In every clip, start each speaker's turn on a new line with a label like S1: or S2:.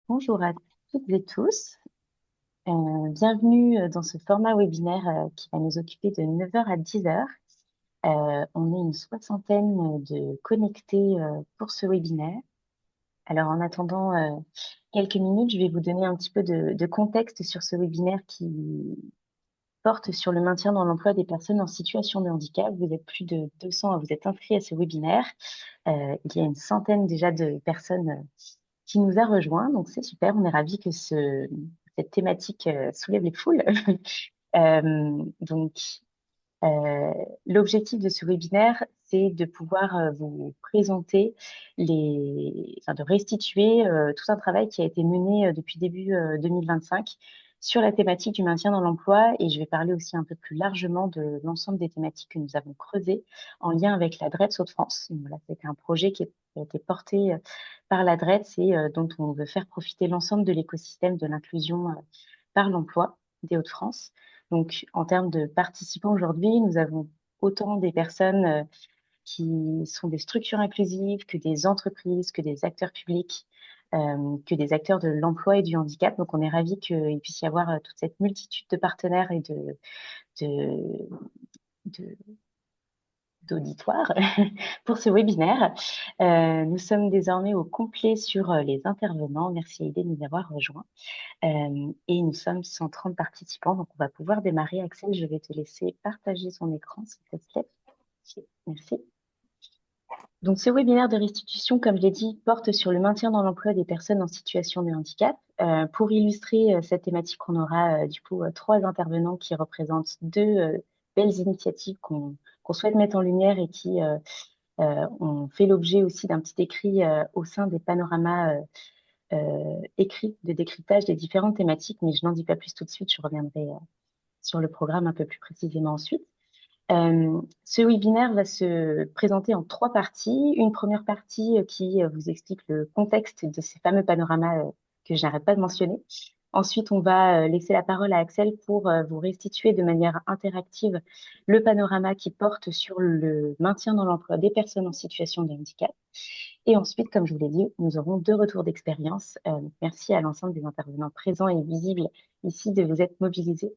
S1: Bonjour à toutes et tous. Bienvenue dans ce format webinaire qui va nous occuper de 9 heures à 10 heures. On est une soixantaine de connectés pour ce webinaire. Alors, en attendant quelques minutes, je vais vous donner un petit peu de contexte sur ce webinaire qui porte sur le maintien dans l'emploi des personnes en situation de handicap. Vous êtes plus de 200 à vous être inscrits à ce webinaire. Il y a une centaine déjà de personnes qui nous a rejoints, donc c'est super. On est ravis que cette thématique soulève les foules. Donc, euh, l'objectif de ce webinaire, c'est de pouvoir vous présenter de restituer tout un travail qui a été mené depuis début 2025 sur la thématique du maintien dans l'emploi. Et je vais parler aussi un peu plus largement de l'ensemble des thématiques que nous avons creusées en lien avec la DREETS Hauts-de-France. Donc voilà, c'est un projet qui a été porté par la DREETS et dont on veut faire profiter l'ensemble de l'écosystème de l'inclusion par l'emploi des Hauts-de-France. Donc, en termes de participants aujourd'hui, nous avons autant des personnes qui sont des structures inclusives que des entreprises, que des acteurs publics, que des acteurs de l'emploi et du handicap. Donc, on est ravis qu'il puisse y avoir toute cette multitude de partenaires et de, de- d'auditoires pour ce webinaire. Nous sommes désormais au complet sur les intervenants. Merci Aïdé de nous avoir rejoints. Et nous sommes 130 participants, donc on va pouvoir démarrer. Axel, je vais te laisser partager son écran, s'il te plaît. Merci. Donc, ce webinaire de restitution, comme je l'ai dit, porte sur le maintien dans l'emploi des personnes en situation de handicap. Pour illustrer cette thématique, on aura du coup trois intervenants qui représentent deux belles initiatives qu'on souhaite mettre en lumière et qui ont fait l'objet aussi d'un petit écrit au sein des panoramas écrits de décryptage des différentes thématiques, mais je n'en dis pas plus tout de suite, je reviendrai sur le programme un peu plus précisément ensuite. Ce webinaire va se présenter en trois parties. Une première partie qui vous explique le contexte de ces fameux panoramas que je n'arrête pas de mentionner. Ensuite, on va laisser la parole à Axel pour vous restituer de manière interactive le panorama qui porte sur le maintien dans l'emploi des personnes en situation de handicap. Et ensuite, comme je vous l'ai dit, nous aurons deux retours d'expérience. Merci à l'ensemble des intervenants présents et visibles ici de vous être mobilisés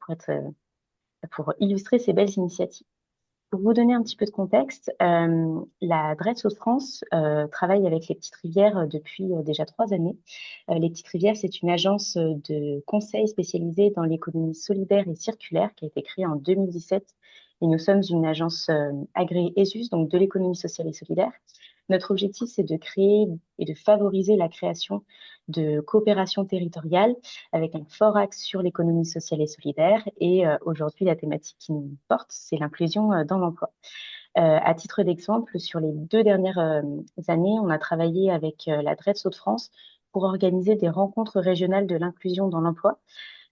S1: pour illustrer ces belles initiatives. Pour vous donner un petit peu de contexte, la DREETS Hauts-de-France travaille avec les Petites Rivières depuis déjà 3 années. Les Petites Rivières, c'est une agence de conseil spécialisée dans l'économie solidaire et circulaire qui a été créée en 2017. Et nous sommes une agence agréée ESUS, donc de l'économie sociale et solidaire. Notre objectif, c'est de créer et de favoriser la création de coopérations territoriales avec un fort axe sur l'économie sociale et solidaire. Et aujourd'hui, la thématique qui nous porte, c'est l'inclusion dans l'emploi. À titre d'exemple, sur les 2 dernières années, on a travaillé avec la DREETS Hauts-de-France pour organiser des rencontres régionales de l'inclusion dans l'emploi.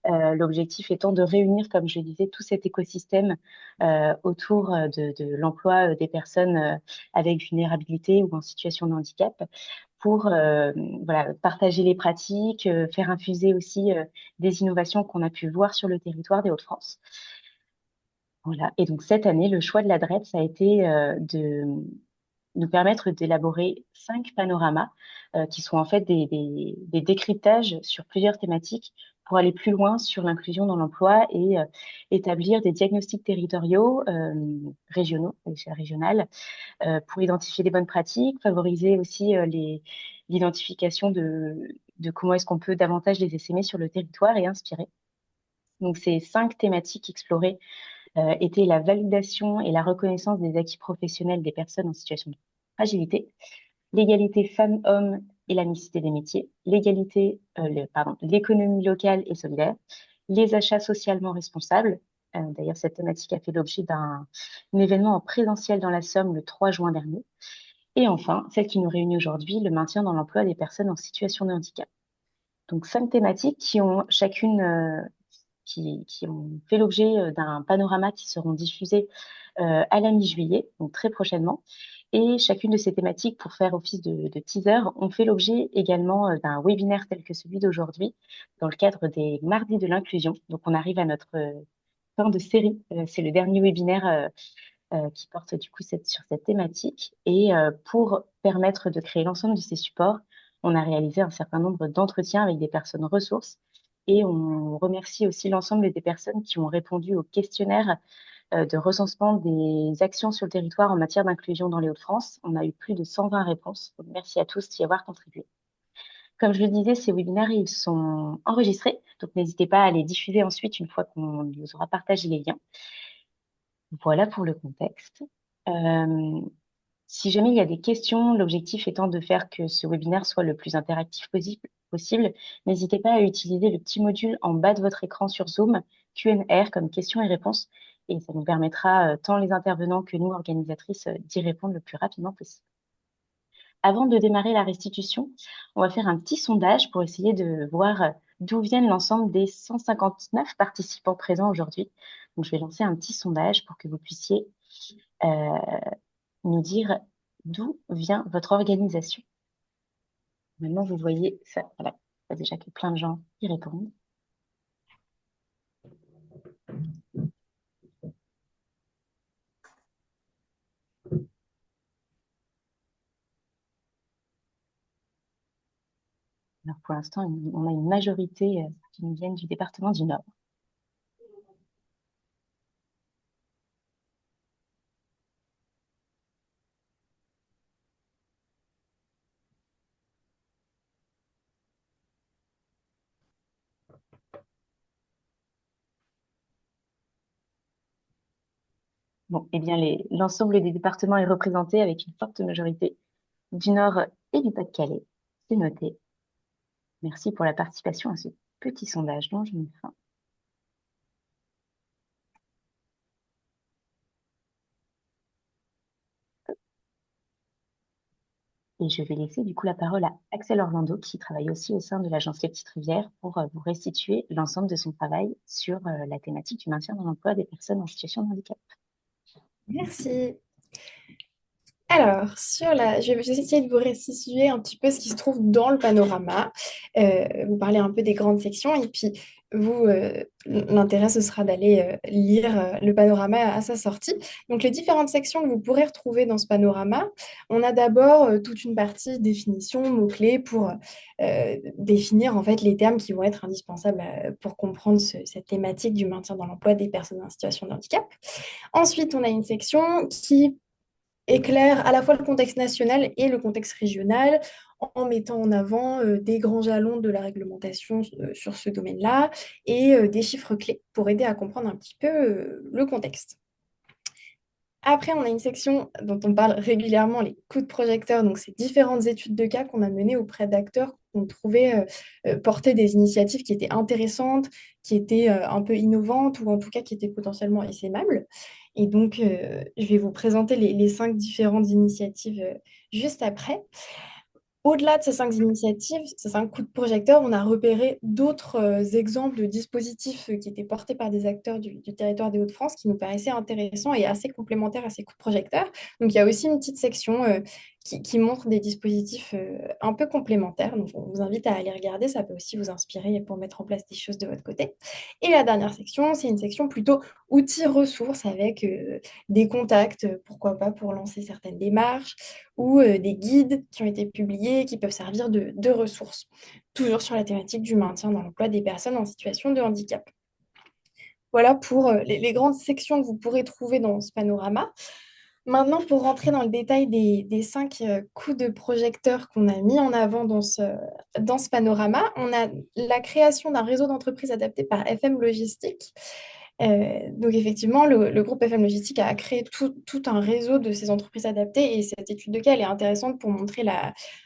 S1: L'objectif étant de réunir, comme je le disais, tout cet écosystème autour de l'emploi des personnes avec vulnérabilité ou en situation de handicap pour voilà, partager les pratiques, faire infuser aussi des innovations qu'on a pu voir sur le territoire des Hauts-de-France. Voilà. Et donc cette année, le choix de la DREETS a été de nous permettre d'élaborer 5 panoramas qui sont en fait des décryptages sur plusieurs thématiques pour aller plus loin sur l'inclusion dans l'emploi et établir des diagnostics territoriaux, régionaux, à l'échelle régionale, pour identifier les bonnes pratiques, favoriser aussi l'identification de comment est-ce qu'on peut davantage les essaimer sur le territoire et inspirer. Donc, ces 5 thématiques explorées étaient la validation et la reconnaissance des acquis professionnels des personnes en situation de fragilité, l'égalité femmes-hommes et la mixité des métiers, l'économie locale et solidaire, les achats socialement responsables. D'ailleurs, cette thématique a fait l'objet d'un événement en présentiel dans la Somme le 3 juin dernier. Et enfin, celle qui nous réunit aujourd'hui, le maintien dans l'emploi des personnes en situation de handicap. Donc, 5 thématiques qui ont chacune qui ont fait l'objet d'un panorama qui seront diffusés à la mi-juillet, donc très prochainement. Et chacune de ces thématiques, pour faire office de teaser, ont fait l'objet également d'un webinaire tel que celui d'aujourd'hui, dans le cadre des Mardis de l'inclusion. Donc, on arrive à notre fin de série. C'est le dernier webinaire qui porte du coup sur cette thématique. Et pour permettre de créer l'ensemble de ces supports, On a réalisé un certain nombre d'entretiens avec des personnes ressources et on remercie aussi l'ensemble des personnes qui ont répondu au questionnaire de recensement des actions sur le territoire en matière d'inclusion dans les Hauts-de-France. On a eu plus de 120 réponses. Donc, merci à tous d'y avoir contribué. Comme je le disais, ces webinaires, ils sont enregistrés, donc n'hésitez pas à les diffuser ensuite une fois qu'on vous aura partagé les liens. Voilà pour le contexte. Euh, Si jamais il y a des questions, l'objectif étant de faire que ce webinaire soit le plus interactif possible, n'hésitez pas à utiliser le petit module en bas de votre écran sur Zoom, Q&R comme questions et réponses, et ça nous permettra, tant les intervenants que nous, organisatrices, d'y répondre le plus rapidement possible. Avant de démarrer la restitution, on va faire un petit sondage pour essayer de voir d'où viennent l'ensemble des 159 participants présents aujourd'hui. Donc, je vais lancer un petit sondage pour que vous puissiez euh, nous dire d'où vient votre organisation. Maintenant, vous voyez ça. Voilà, il y a déjà que plein de gens qui répondent. Alors, pour l'instant, on a une majorité qui nous viennent du département du Nord. Bon, eh bien, l'ensemble des départements est représenté avec une forte majorité du Nord et du Pas-de-Calais. C'est noté. Merci pour la participation à ce petit sondage dont je me faim. Et je vais laisser du coup la parole à Axel Orlando, qui travaille aussi au sein de l'agence Les Petites Rivières, pour vous restituer l'ensemble de son travail sur la thématique du maintien dans l'emploi des personnes en situation de handicap.
S2: Merci. Alors, je vais essayer de vous restituer un petit peu ce qui se trouve dans le panorama, vous parler un peu des grandes sections, et puis l'intérêt, ce sera d'aller lire le panorama à sa sortie. Donc, les différentes sections que vous pourrez retrouver dans ce panorama, on a d'abord toute une partie définition, mots-clés, pour définir en fait les termes qui vont être indispensables pour comprendre cette thématique du maintien dans l'emploi des personnes en situation de handicap. Ensuite, on a une section qui éclaire à la fois le contexte national et le contexte régional en mettant en avant des grands jalons de la réglementation sur ce domaine-là et des chiffres clés pour aider à comprendre un petit peu le contexte. Après, on a une section dont on parle régulièrement, les coups de projecteur, donc ces différentes études de cas qu'on a menées auprès d'acteurs qu'on trouvait porter des initiatives qui étaient intéressantes, qui étaient un peu innovantes ou en tout cas qui étaient potentiellement essaimables. Et donc, je vais vous présenter les 5 différentes initiatives juste après. Au-delà de ces 5 initiatives, ces 5 coups de projecteur, on a repéré d'autres exemples de dispositifs qui étaient portés par des acteurs du territoire des Hauts-de-France qui nous paraissaient intéressants et assez complémentaires à ces coups de projecteur. Donc, il y a aussi une petite section qui montre des dispositifs un peu complémentaires. Donc, on vous invite à aller regarder, ça peut aussi vous inspirer pour mettre en place des choses de votre côté. Et la dernière section, c'est une section plutôt outils ressources avec des contacts, pourquoi pas pour lancer certaines démarches ou des guides qui ont été publiés qui peuvent servir de ressources, toujours sur la thématique du maintien dans l'emploi des personnes en situation de handicap. Voilà pour les grandes sections que vous pourrez trouver dans ce panorama. Maintenant, pour rentrer dans le détail des 5 coups de projecteur qu'on a mis en avant dans ce panorama, on a la création d'un réseau d'entreprises adapté par FM Logistique. Donc effectivement, le groupe FM Logistique a créé tout un réseau de ces entreprises adaptées et cette étude de cas, elle est intéressante pour montrer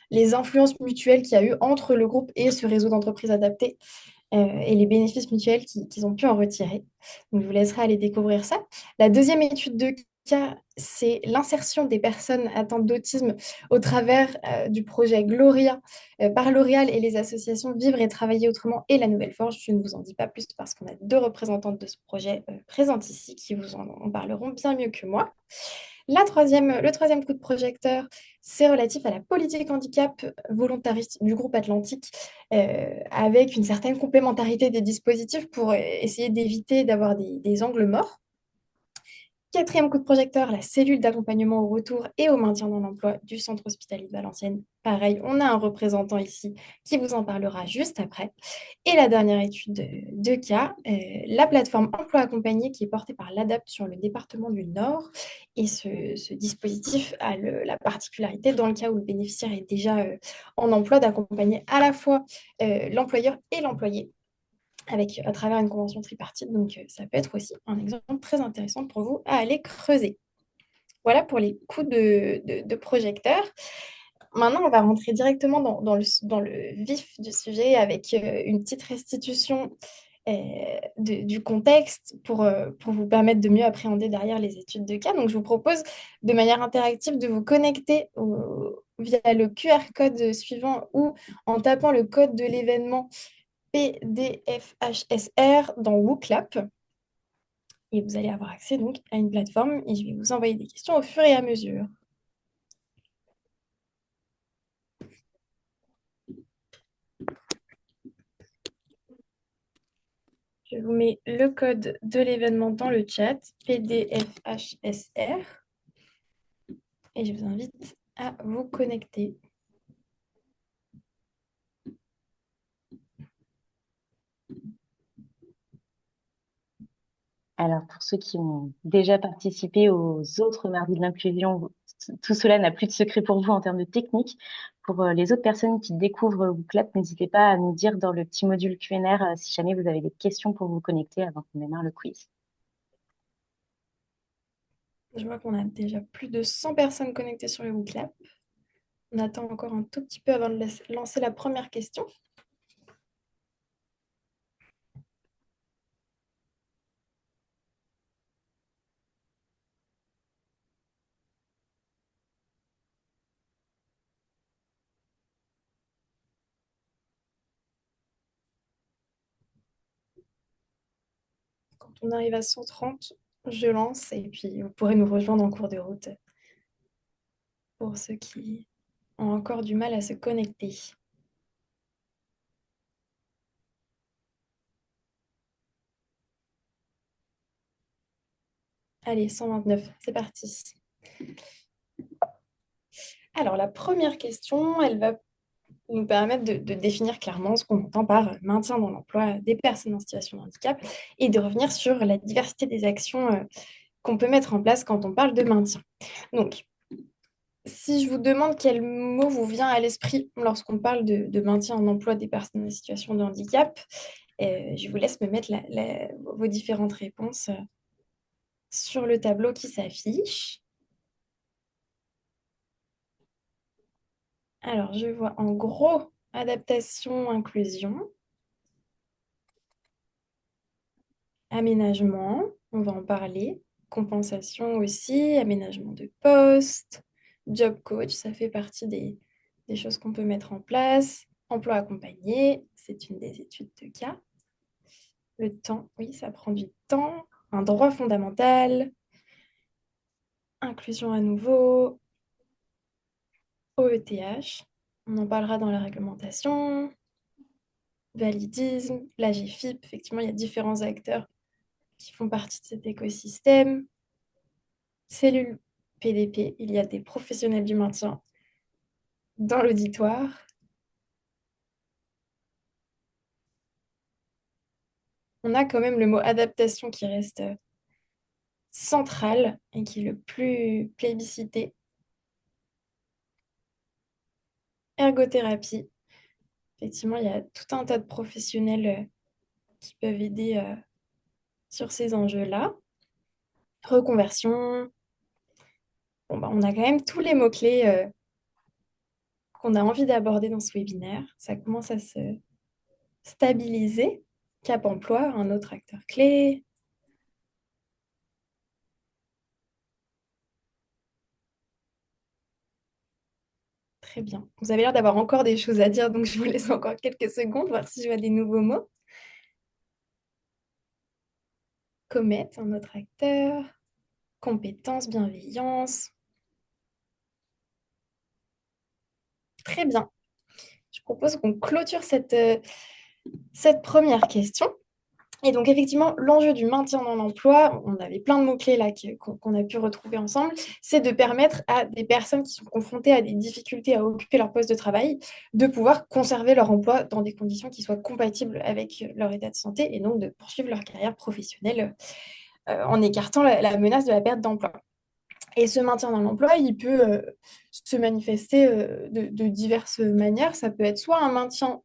S2: les influences mutuelles qu'il y a eu entre le groupe et ce réseau d'entreprises adaptées et les bénéfices mutuels qu'ils ont pu en retirer. Donc je vous laisserai aller découvrir ça. La deuxième étude de cas, c'est l'insertion des personnes atteintes d'autisme au travers du projet Gloria par L'Oréal et les associations Vivre et Travailler Autrement et La Nouvelle Forge. Je ne vous en dis pas plus parce qu'on a 2 représentantes de ce projet présentes ici qui vous en parleront bien mieux que moi. Le troisième coup de projecteur, c'est relatif à la politique handicap volontariste du groupe Atlantique, avec une certaine complémentarité des dispositifs pour essayer d'éviter d'avoir des angles morts. Quatrième coup de projecteur, la cellule d'accompagnement au retour et au maintien dans l'emploi du centre hospitalier de Valenciennes. Pareil, on a un représentant ici qui vous en parlera juste après. Et la dernière étude de cas, la plateforme emploi accompagné qui est portée par l'ADAPT sur le département du Nord. Et ce dispositif a la particularité, dans le cas où le bénéficiaire est déjà en emploi, d'accompagner à la fois l'employeur et l'employé à travers une convention tripartite. Donc, ça peut être aussi un exemple très intéressant pour vous à aller creuser. Voilà pour les coups de projecteur. Maintenant, on va rentrer directement dans le vif du sujet avec une petite restitution du contexte pour vous permettre de mieux appréhender derrière les études de cas. Donc, je vous propose de manière interactive de vous connecter via le QR code suivant ou en tapant le code de l'événement PDFHSR dans WooClap. Et vous allez avoir accès donc à une plateforme et je vais vous envoyer des questions au fur et à mesure. Je vous mets le code de l'événement dans le chat, PDFHSR, et je vous invite à vous connecter.
S1: Alors, pour ceux qui ont déjà participé aux autres mardis de l'inclusion, tout cela n'a plus de secret pour vous en termes de technique. Pour les autres personnes qui découvrent WooClap, n'hésitez pas à nous dire dans le petit module Q&R si jamais vous avez des questions pour vous connecter avant qu'on démarre le quiz.
S2: Je vois qu'on a déjà plus de 100 personnes connectées sur le WooClap. On attend encore un tout petit peu avant de lancer la première question. Quand on arrive à 130, je lance et puis vous pourrez nous rejoindre en cours de route pour ceux qui ont encore du mal à se connecter. Allez, 129, c'est parti. Alors, la première question, elle va nous permettre de définir clairement ce qu'on entend par maintien dans l'emploi des personnes en situation de handicap et de revenir sur la diversité des actions qu'on peut mettre en place quand on parle de maintien. Donc, si je vous demande quel mot vous vient à l'esprit lorsqu'on parle de maintien en emploi des personnes en situation de handicap, je vous laisse me mettre vos différentes réponses sur le tableau qui s'affiche. Alors, je vois en gros adaptation, inclusion, aménagement, on va en parler, compensation aussi, aménagement de poste, job coach, ça fait partie des choses qu'on peut mettre en place, emploi accompagné, c'est une des études de cas. Le temps, oui, ça prend du temps, un droit fondamental, inclusion à nouveau, OETH, on en parlera dans la réglementation, validisme, la GFIP, effectivement, il y a différents acteurs qui font partie de cet écosystème. Cellule PDP, il y a des professionnels du maintien dans l'auditoire. On a quand même le mot adaptation qui reste central et qui est le plus plébiscité. Ergothérapie, effectivement, il y a tout un tas de professionnels qui peuvent aider sur ces enjeux-là. Reconversion, bon, bah, on a quand même tous les mots-clés qu'on a envie d'aborder dans ce webinaire. Ça commence à se stabiliser. Cap emploi, un autre acteur clé. Très bien. Vous avez l'air d'avoir encore des choses à dire, donc je vous laisse encore quelques secondes, voir si je vois des nouveaux mots. Comète, un autre acteur. Compétence, bienveillance. Très bien. Je propose qu'on clôture cette première question Et donc, effectivement, l'enjeu du maintien dans l'emploi, on avait plein de mots-clés là qu'on a pu retrouver ensemble, c'est de permettre à des personnes qui sont confrontées à des difficultés à occuper leur poste de travail de pouvoir conserver leur emploi dans des conditions qui soient compatibles avec leur état de santé et donc de poursuivre leur carrière professionnelle en écartant la menace de la perte d'emploi. Et ce maintien dans l'emploi, il peut se manifester de diverses manières. Ça peut être soit un maintien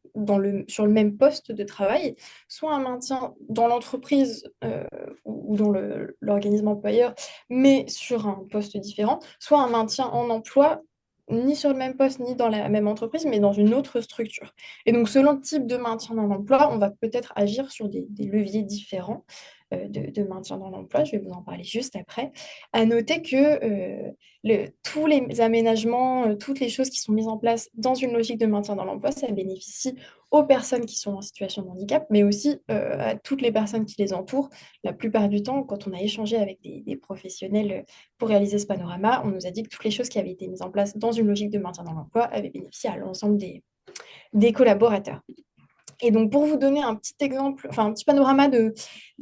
S2: sur le même poste de travail, soit un maintien dans l'entreprise ou dans l'organisme employeur, mais sur un poste différent, soit un maintien en emploi ni sur le même poste, ni dans la même entreprise, mais dans une autre structure. Et donc, selon le type de maintien dans l'emploi, on va peut-être agir sur des leviers différents de maintien dans l'emploi. Je vais vous en parler juste après. À noter que tous les aménagements, toutes les choses qui sont mises en place dans une logique de maintien dans l'emploi, ça bénéficie aux personnes qui sont en situation de handicap, mais aussi à toutes les personnes qui les entourent. La plupart du temps, quand on a échangé avec des professionnels pour réaliser ce panorama, on nous a dit que toutes les choses qui avaient été mises en place dans une logique de maintien dans l'emploi avaient bénéficié à l'ensemble des collaborateurs. Et donc, pour vous donner un petit exemple, enfin un petit panorama des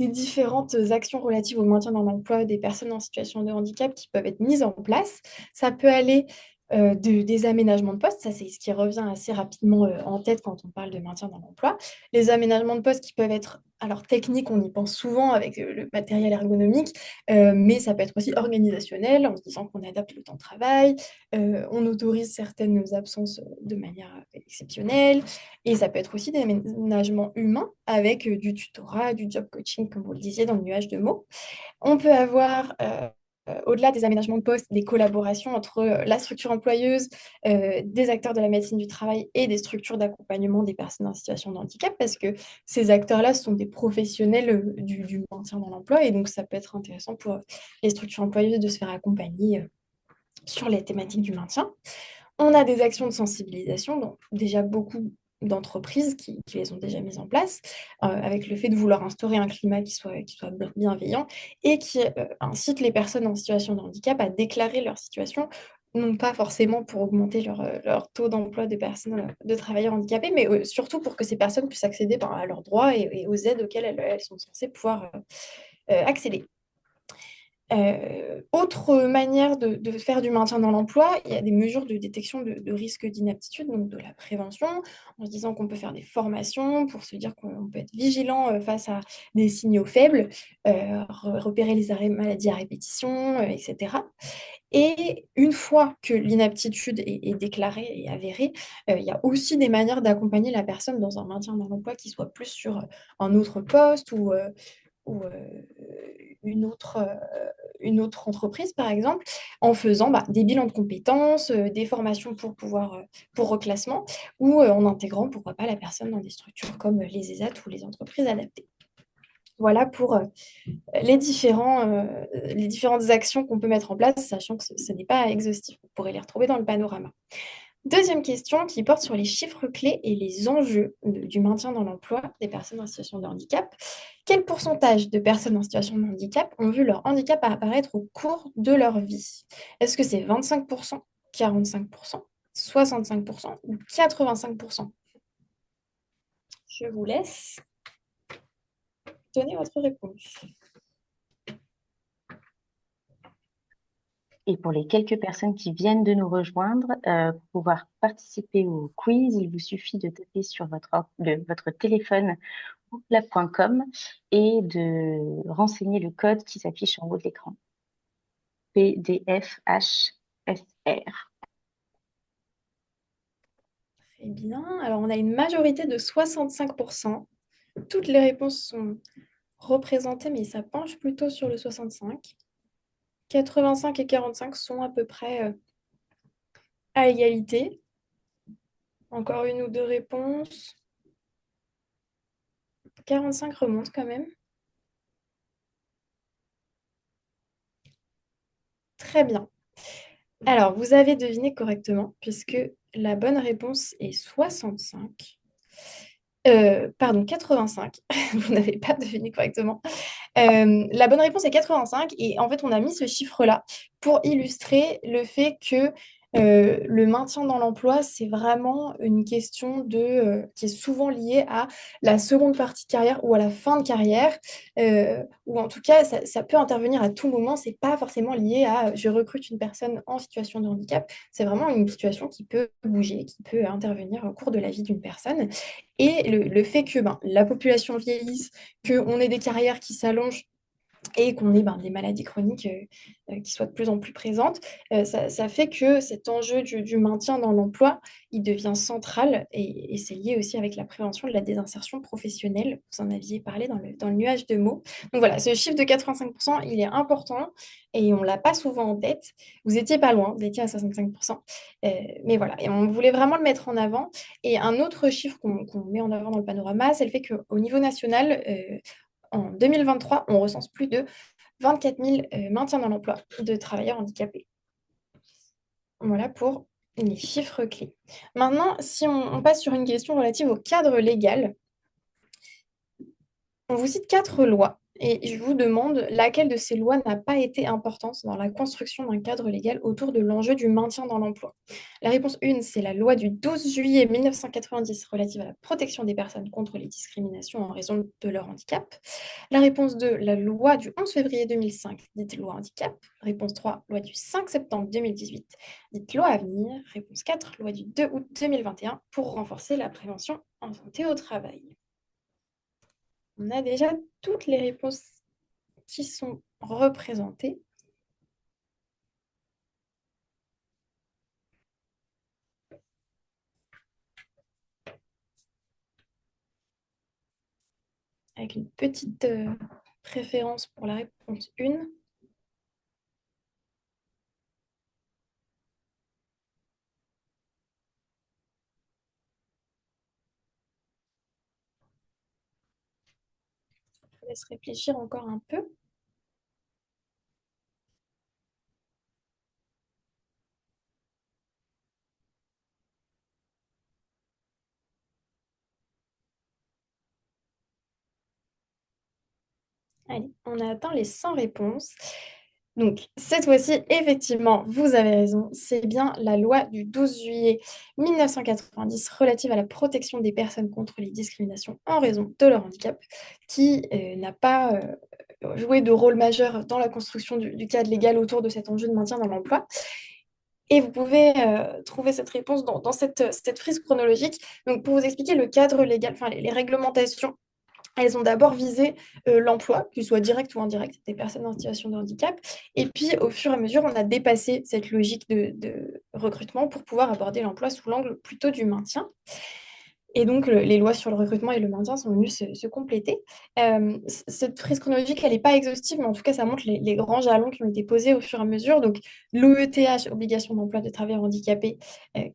S2: différentes actions relatives au maintien dans l'emploi des personnes en situation de handicap qui peuvent être mises en place, ça peut aller des aménagements de poste, ça c'est ce qui revient assez rapidement en tête quand on parle de maintien dans l'emploi. Les aménagements de poste qui peuvent être, alors techniques, on y pense souvent avec le matériel ergonomique, mais ça peut être aussi organisationnel en se disant qu'on adapte le temps de travail, on autorise certaines absences de manière exceptionnelle, et ça peut être aussi des aménagements humains avec du tutorat, du job coaching, comme vous le disiez, dans le nuage de mots. On peut avoir, au-delà des aménagements de poste, des collaborations entre la structure employeuse, des acteurs de la médecine du travail et des structures d'accompagnement des personnes en situation de handicap, parce que ces acteurs-là sont des professionnels du maintien dans l'emploi, et donc ça peut être intéressant pour les structures employeuses de se faire accompagner sur les thématiques du maintien. On a des actions de sensibilisation, donc déjà beaucoup d'entreprises qui les ont déjà mises en place, avec le fait de vouloir instaurer un climat qui soit bienveillant et qui incite les personnes en situation de handicap à déclarer leur situation, non pas forcément pour augmenter leur taux d'emploi de personnes, de travailleurs handicapés, mais surtout pour que ces personnes puissent accéder à leurs droits et aux aides auxquelles elles sont censées pouvoir accéder. Autre manière de faire du maintien dans l'emploi, il y a des mesures de détection de risques d'inaptitude, donc de la prévention, en se disant qu'on peut faire des formations pour se dire qu'on peut être vigilant face à des signaux faibles, repérer les arrêts maladies à répétition, etc. Et une fois que l'inaptitude est déclarée et avérée, il y a aussi des manières d'accompagner la personne dans un maintien dans l'emploi qui soit plus sur un autre poste ou une autre entreprise, par exemple, en faisant des bilans de compétences, des formations pour reclassement, ou en intégrant, pourquoi pas, la personne dans des structures comme les ESAT ou les entreprises adaptées. Voilà pour les différentes actions qu'on peut mettre en place, sachant que ce n'est pas exhaustif. Vous pourrez les retrouver dans le panorama. Deuxième question qui porte sur les chiffres clés et les enjeux du maintien dans l'emploi des personnes en situation de handicap. Quel pourcentage de personnes en situation de handicap ont vu leur handicap apparaître au cours de leur vie? Est-ce que c'est 25%, 45%, 65% ou 85%? Je vous laisse donner votre réponse.
S1: Et pour les quelques personnes qui viennent de nous rejoindre, pour pouvoir participer au quiz, il vous suffit de taper sur votre téléphone outlab.com et de renseigner le code qui s'affiche en haut de l'écran. PDFHSR.
S2: Très bien. Alors, on a une majorité de 65%. Toutes les réponses sont représentées, mais ça penche plutôt sur le 65. 85 et 45 sont à peu près à égalité. Encore une ou deux réponses. 45 remonte quand même. Très bien. Alors, vous avez deviné correctement, puisque la bonne réponse est 65. Pardon, 85. Vous n'avez pas deviné correctement. La bonne réponse est 85 et en fait on a mis ce chiffre-là pour illustrer le fait que Le maintien dans l'emploi, c'est vraiment une question qui est souvent liée à la seconde partie de carrière ou à la fin de carrière, ou en tout cas, ça peut intervenir à tout moment. C'est pas forcément lié à je recrute une personne en situation de handicap. C'est vraiment une situation qui peut bouger, qui peut intervenir au cours de la vie d'une personne. Et le fait que la population vieillisse, qu'on ait des carrières qui s'allongent, et qu'on ait des maladies chroniques qui soient de plus en plus présentes, ça fait que cet enjeu du maintien dans l'emploi, il devient central et c'est lié aussi avec la prévention de la désinsertion professionnelle. Vous en aviez parlé dans le nuage de mots. Donc voilà, ce chiffre de 85%, il est important et on ne l'a pas souvent en tête. Vous étiez pas loin, vous étiez à 65%. Mais voilà, et on voulait vraiment le mettre en avant. Et un autre chiffre qu'on met en avant dans le panorama, c'est le fait qu'au niveau national, en 2023, on recense plus de 24 000 maintiens dans l'emploi de travailleurs handicapés. Voilà pour les chiffres clés. Maintenant, si on passe sur une question relative au cadre légal, on vous cite 4 lois et je vous demande laquelle de ces lois n'a pas été importante dans la construction d'un cadre légal autour de l'enjeu du maintien dans l'emploi. La réponse 1, c'est la loi du 12 juillet 1990 relative à la protection des personnes contre les discriminations en raison de leur handicap. La réponse 2, la loi du 11 février 2005, dite loi handicap. Réponse 3, loi du 5 septembre 2018, dite loi Avenir. Réponse 4, loi du 2 août 2021 pour renforcer la prévention en santé au travail. On a déjà toutes les réponses qui sont représentées. Avec une petite préférence pour la réponse 1. Je laisse réfléchir encore un peu. Allez, on a atteint les 100 réponses. Donc, cette fois-ci, effectivement, vous avez raison, c'est bien la loi du 12 juillet 1990 relative à la protection des personnes contre les discriminations en raison de leur handicap qui n'a pas joué de rôle majeur dans la construction du cadre légal autour de cet enjeu de maintien dans l'emploi. Et vous pouvez trouver cette réponse dans cette frise chronologique. Donc, pour vous expliquer le cadre légal, enfin les réglementations, elles ont d'abord visé l'emploi, qu'il soit direct ou indirect, des personnes en situation de handicap. Et puis, au fur et à mesure, on a dépassé cette logique de recrutement pour pouvoir aborder l'emploi sous l'angle plutôt du maintien. Et donc, les lois sur le recrutement et le maintien sont venues se compléter. Cette frise chronologique, elle n'est pas exhaustive, mais en tout cas, ça montre les grands jalons qui ont été posés au fur et à mesure. Donc, l'OETH, obligation d'emploi de travailleurs handicapés,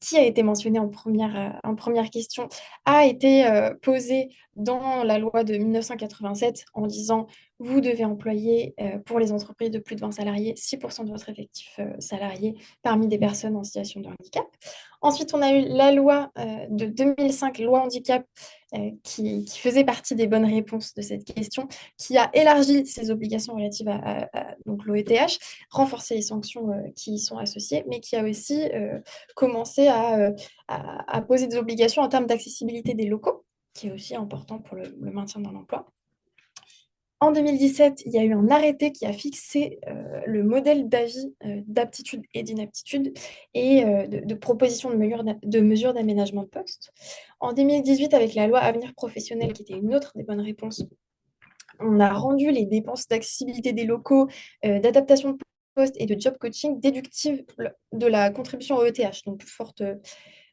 S2: qui a été mentionné en première question, a été posé dans la loi de 1987 en disant vous devez employer pour les entreprises de plus de 20 salariés 6% de votre effectif salarié parmi des personnes en situation de handicap. Ensuite, on a eu la loi de 2005, loi handicap, qui faisait partie des bonnes réponses de cette question, qui a élargi ses obligations relatives à donc l'OETH, renforcé les sanctions qui y sont associées, mais qui a aussi commencé à poser des obligations en termes d'accessibilité des locaux, qui est aussi important pour le maintien dans l'emploi. En 2017, il y a eu un arrêté qui a fixé le modèle d'avis d'aptitude et d'inaptitude et de proposition de mesures d'aménagement de poste. En 2018, avec la loi Avenir professionnel, qui était une autre des bonnes réponses, on a rendu les dépenses d'accessibilité des locaux, d'adaptation de poste et de job coaching déductibles de la contribution au ETH. Donc, forte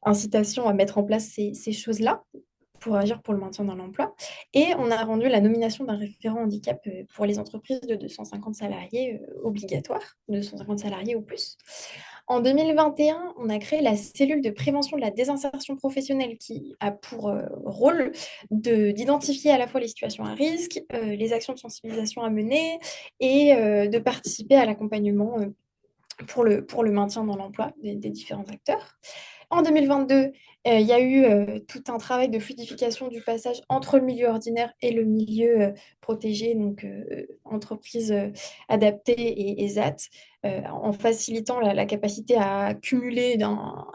S2: incitation à mettre en place ces choses-là pour agir pour le maintien dans l'emploi. Et on a rendu la nomination d'un référent handicap pour les entreprises de 250 salariés obligatoire, 250 salariés ou plus. En 2021, on a créé la cellule de prévention de la désinsertion professionnelle qui a pour rôle d'identifier à la fois les situations à risque, les actions de sensibilisation à mener et de participer à l'accompagnement pour le maintien dans l'emploi des différents acteurs. En 2022, Il y a eu tout un travail de fluidification du passage entre le milieu ordinaire et le milieu protégé, donc entreprise adaptée et ESAT, en facilitant la capacité à cumuler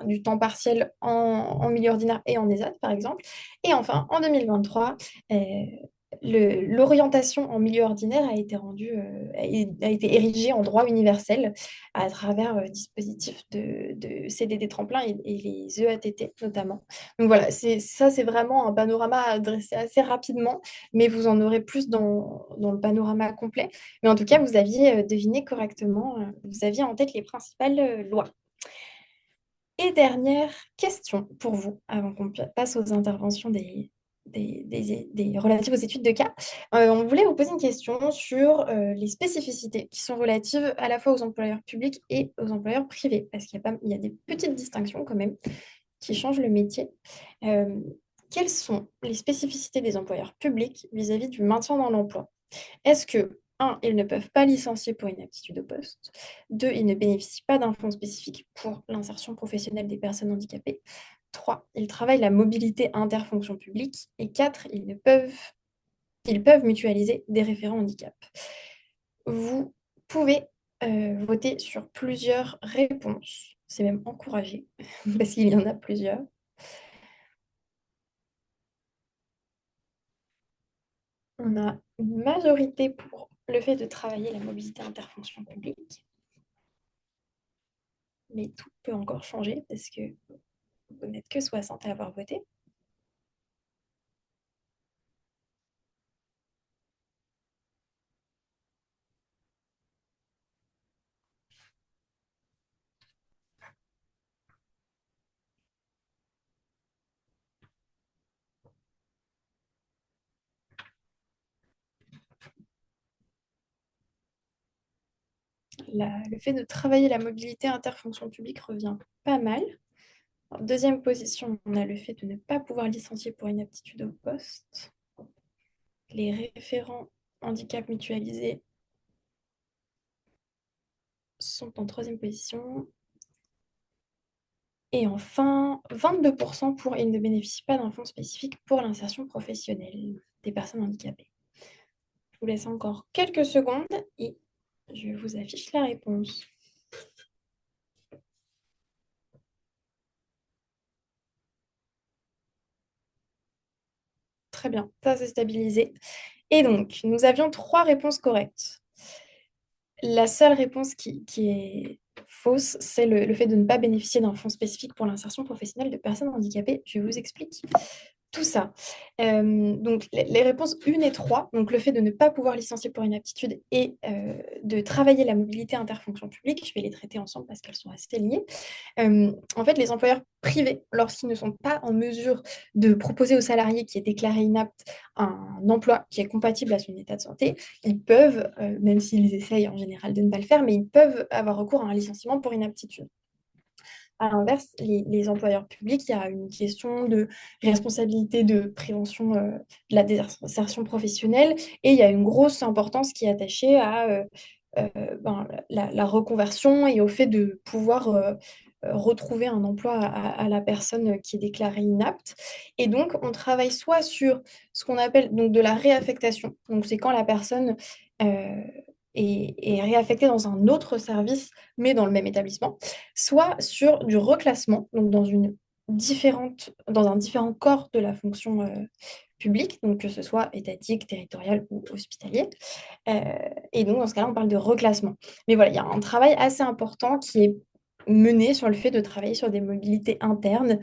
S2: du temps partiel en milieu ordinaire et en ESAT, par exemple. Et enfin, en 2023, l'orientation en milieu ordinaire a été a été érigée en droit universel à travers dispositifs de CDD tremplin et les EATT notamment. Donc voilà, c'est vraiment un panorama à dresser assez rapidement, mais vous en aurez plus dans le panorama complet. Mais en tout cas, vous aviez deviné correctement, vous aviez en tête les principales lois. Et dernière question pour vous, avant qu'on passe aux interventions des relatives aux études de cas. On voulait vous poser une question sur les spécificités qui sont relatives à la fois aux employeurs publics et aux employeurs privés, parce il y a des petites distinctions quand même qui changent le métier. Euh, Quelles sont les spécificités des employeurs publics vis-à-vis du maintien dans l'emploi? Est-ce que, un, ils ne peuvent pas licencier pour inaptitude au poste. Deux, ils ne bénéficient pas d'un fonds spécifique pour l'insertion professionnelle des personnes handicapées. Trois, ils travaillent la mobilité interfonction publique. Et quatre, ils peuvent mutualiser des référents handicap. Vous pouvez voter sur plusieurs réponses. C'est même encouragé, parce qu'il y en a plusieurs. On a une majorité pour le fait de travailler la mobilité interfonction publique. Mais tout peut encore changer parce que vous n'êtes que 60 à avoir voté. Le fait de travailler la mobilité interfonction publique revient pas mal. En deuxième position, on a le fait de ne pas pouvoir licencier pour inaptitude au poste. Les référents handicap mutualisés sont en troisième position. Et enfin, 22% pour ils ne bénéficient pas d'un fonds spécifique pour l'insertion professionnelle des personnes handicapées. Je vous laisse encore quelques secondes et je vous affiche la réponse. Très bien, ça s'est stabilisé. Et donc, nous avions trois réponses correctes. La seule réponse qui est fausse, c'est le fait de ne pas bénéficier d'un fonds spécifique pour l'insertion professionnelle de personnes handicapées. Je vous explique tout ça. Donc, les réponses 1 et 3, donc le fait de ne pas pouvoir licencier pour inaptitude et de travailler la mobilité interfonction publique, je vais les traiter ensemble parce qu'elles sont assez liées. En fait, les employeurs privés, lorsqu'ils ne sont pas en mesure de proposer aux salariés qui est déclaré inapte un emploi qui est compatible à son état de santé, ils peuvent, même s'ils essayent en général de ne pas le faire, mais ils peuvent avoir recours à un licenciement pour inaptitude. À l'inverse, les employeurs publics, il y a une question de responsabilité de prévention de la désinsertion professionnelle et il y a une grosse importance qui est attachée à la reconversion et au fait de pouvoir retrouver un emploi à la personne qui est déclarée inapte. Et donc, on travaille soit sur ce qu'on appelle donc, de la réaffectation. Donc, c'est quand la personne euh, est réaffectée dans un autre service, mais dans le même établissement, soit sur du reclassement, donc dans un différent corps de la fonction publique, donc que ce soit étatique, territorial ou hospitalier. Euh, et donc, dans ce cas-là, on parle de reclassement. Mais voilà, il y a un travail assez important qui est mené sur le fait de travailler sur des mobilités internes,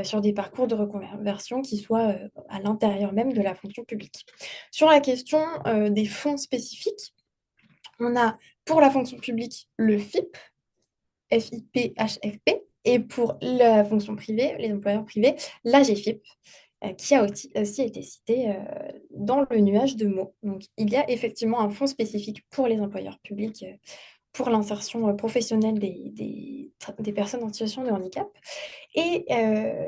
S2: sur des parcours de reconversion qui soient à l'intérieur même de la fonction publique. Sur la question des fonds spécifiques, on a pour la fonction publique le FIP, FIP-HFP, et pour la fonction privée, les employeurs privés, l'AGFIP, qui a aussi été cité dans le nuage de mots. Donc, il y a effectivement un fonds spécifique pour les employeurs publics pour l'insertion professionnelle des personnes en situation de handicap. Et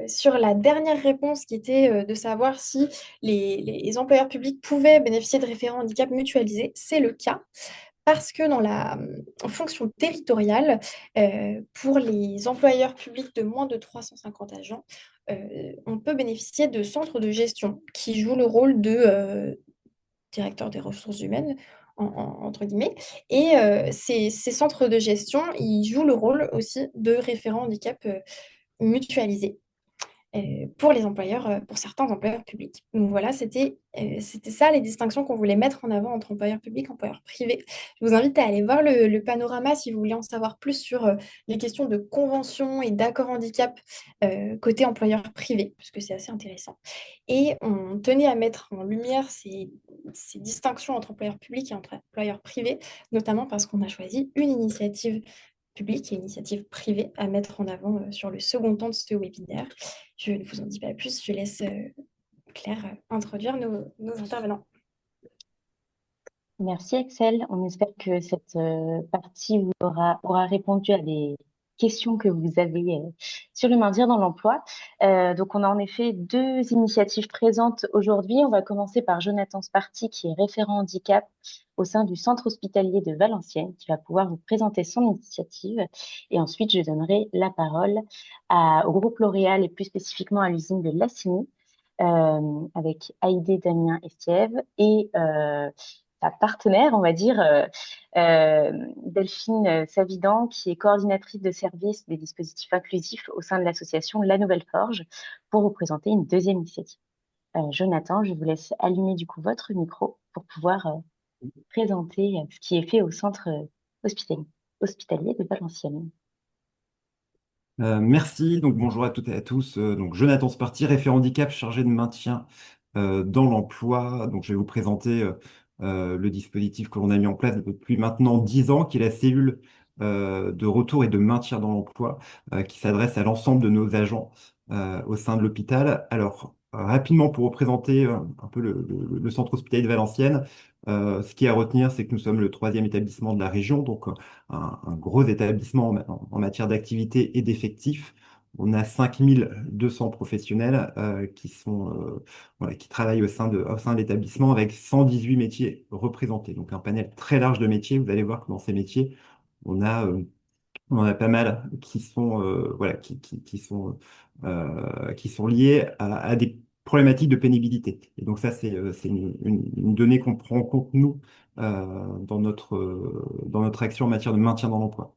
S2: sur la dernière réponse qui était de savoir si les employeurs publics pouvaient bénéficier de référents handicap mutualisés, c'est le cas parce que dans la fonction territoriale, pour les employeurs publics de moins de 350 agents, on peut bénéficier de centres de gestion qui jouent le rôle de directeur des ressources humaines, entre guillemets. Et ces centres de gestion, ils jouent le rôle aussi de référent handicap mutualisé pour les employeurs, pour certains employeurs publics. Donc voilà, c'était ça les distinctions qu'on voulait mettre en avant entre employeurs publics et employeurs privés. Je vous invite à aller voir le panorama si vous voulez en savoir plus sur les questions de convention et d'accord handicap côté employeur privé, puisque c'est assez intéressant. Et on tenait à mettre en lumière ces distinctions entre employeurs publics et entre employeurs privés, notamment parce qu'on a choisi une initiative publique et initiative privée à mettre en avant sur le second temps de ce webinaire. Je ne vous en dis pas plus, je laisse Claire introduire nos intervenants.
S1: Merci Axel. On espère que cette partie aura répondu à des questions que vous avez sur le maintien dans l'emploi. Donc, on a en effet deux initiatives présentes aujourd'hui. On va commencer par Jonathan Sparty, qui est référent handicap au sein du centre hospitalier de Valenciennes, qui va pouvoir vous présenter son initiative. Et ensuite, je donnerai la parole au groupe L'Oréal et plus spécifiquement à l'usine de Lassigny, avec Haïdé Damien Estiève et sa partenaire, on va dire, Delphine Savidan, qui est coordinatrice de service des dispositifs inclusifs au sein de l'association La Nouvelle Forge, pour vous présenter une deuxième initiative. Jonathan, je vous laisse allumer du coup votre micro pour pouvoir présenter ce qui est fait au centre hospitalier de Valenciennes.
S3: Merci, donc bonjour à toutes et à tous. Donc Jonathan Sparty, référent handicap chargé de maintien dans l'emploi. Donc je vais vous présenter le dispositif que l'on a mis en place depuis maintenant 10 ans, qui est la cellule de retour et de maintien dans l'emploi, qui s'adresse à l'ensemble de nos agents au sein de l'hôpital. Alors rapidement pour représenter un peu le centre hospitalier de Valenciennes, ce qui est à retenir, c'est que nous sommes le troisième établissement de la région, donc un gros établissement en matière d'activité et d'effectifs. On a 5200 professionnels voilà, qui travaillent au sein de l'établissement avec 118 métiers représentés. Donc un panel très large de métiers. Vous allez voir que dans ces métiers, on a, euh, on en a pas mal qui sont, voilà, qui sont liés à des problématiques de pénibilité. Et donc ça, c'est une donnée qu'on prend en compte, nous, dans notre action en matière de maintien dans l'emploi.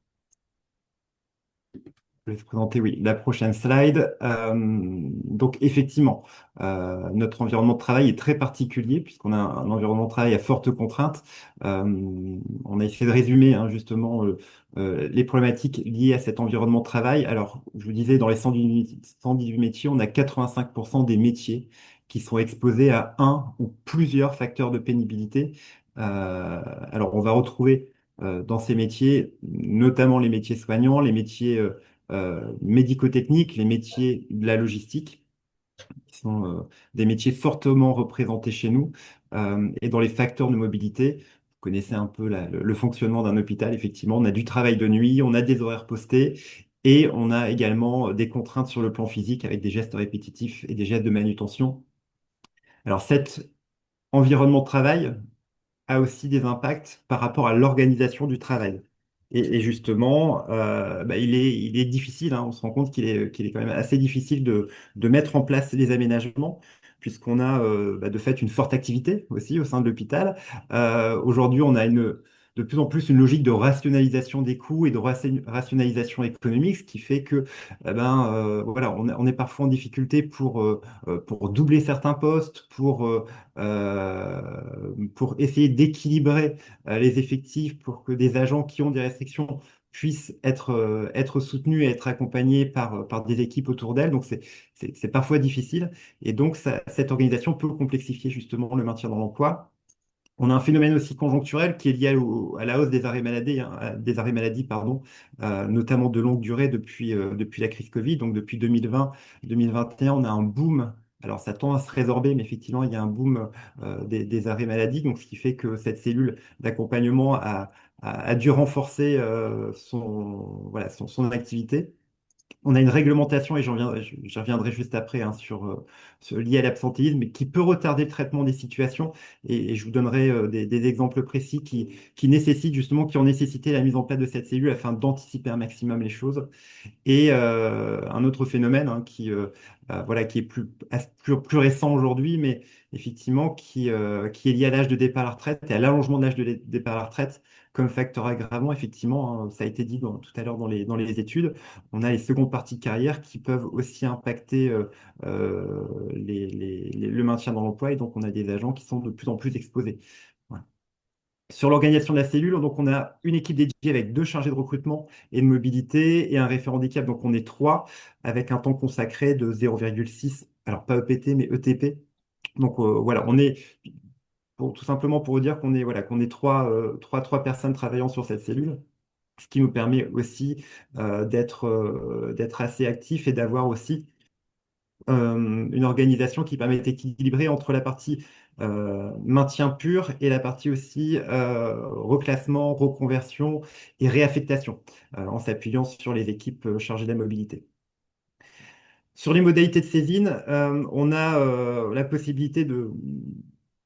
S3: Je vais vous présenter, oui, la prochaine slide. Donc, effectivement, notre environnement de travail est très particulier puisqu'on a un environnement de travail à forte contrainte. On a essayé de résumer hein, justement les problématiques liées à cet environnement de travail. Alors, je vous disais, dans les 118 métiers, on a 85% des métiers qui sont exposés à un ou plusieurs facteurs de pénibilité. Alors, on va retrouver dans ces métiers, notamment les métiers soignants, les métiers médico-techniques, les métiers de la logistique, qui sont des métiers fortement représentés chez nous. Et dans les facteurs de mobilité, vous connaissez un peu le fonctionnement d'un hôpital, effectivement, on a du travail de nuit, on a des horaires postés, et on a également des contraintes sur le plan physique avec des gestes répétitifs et des gestes de manutention. Alors cet environnement de travail, a aussi des impacts par rapport à l'organisation du travail. Et justement, bah, il est difficile, hein, on se rend compte qu'il est quand même assez difficile de mettre en place les aménagements, puisqu'on a bah, de fait une forte activité aussi au sein de l'hôpital. Aujourd'hui, on a de plus en plus une logique de rationalisation des coûts et de rationalisation économique, ce qui fait que voilà, on est parfois en difficulté pour doubler certains postes, pour essayer d'équilibrer les effectifs pour que des agents qui ont des restrictions puissent être soutenus et être accompagnés par des équipes autour d'elles. Donc, c'est parfois difficile. Et donc, cette organisation peut complexifier justement le maintien dans l'emploi. On a un phénomène aussi conjoncturel qui est lié à la hausse des arrêts maladie, pardon, notamment de longue durée depuis la crise Covid. Donc depuis 2020-2021, on a un boom. Alors ça tend à se résorber, mais effectivement, il y a un boom des arrêts maladie. Donc ce qui fait que cette cellule d'accompagnement a dû renforcer voilà, son activité. On a une réglementation, et j'y reviendrai juste après, hein, lié à l'absentéisme, mais qui peut retarder le traitement des situations. Et je vous donnerai des exemples précis qui nécessitent justement, qui ont nécessité la mise en place de cette cellule afin d'anticiper un maximum les choses. Et un autre phénomène, hein, voilà, qui est plus récent aujourd'hui, mais effectivement qui est lié à l'âge de départ à la retraite et à l'allongement de l'âge de départ à la retraite comme facteur aggravant. Effectivement, hein, ça a été dit tout à l'heure dans les études. On a les secondes parties de carrière qui peuvent aussi impacter le maintien dans l'emploi, et donc on a des agents qui sont de plus en plus exposés. Voilà. Sur l'organisation de la cellule, donc on a une équipe dédiée avec 2 chargés de recrutement et de mobilité et un référent handicap. Donc on est 3 avec un temps consacré de 0,6, alors pas EPT mais ETP. Donc voilà, on est tout simplement pour vous dire qu'on est trois personnes travaillant sur cette cellule, ce qui nous permet aussi d'être assez actifs et d'avoir aussi une organisation qui permet d'équilibrer entre la partie maintien pur et la partie aussi reclassement, reconversion et réaffectation, en s'appuyant sur les équipes chargées de la mobilité. Sur les modalités de saisine, on a la possibilité de...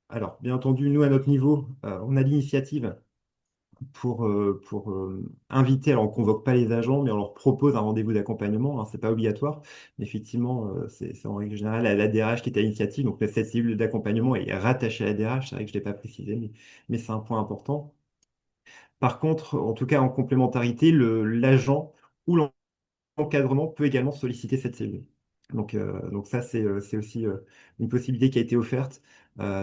S3: Alors, bien entendu, nous, à notre niveau, on a l'initiative pour inviter, alors on ne convoque pas les agents, mais on leur propose un rendez-vous d'accompagnement, hein, c'est pas obligatoire. Mais effectivement, c'est en règle générale la DRH qui est à l'initiative, donc cette cellule d'accompagnement est rattachée à la DRH, c'est vrai que je ne l'ai pas précisé, mais c'est un point important. Par contre, en tout cas en complémentarité, l'agent ou l'encadrement peut également solliciter cette cellule. Donc ça, c'est aussi une possibilité qui a été offerte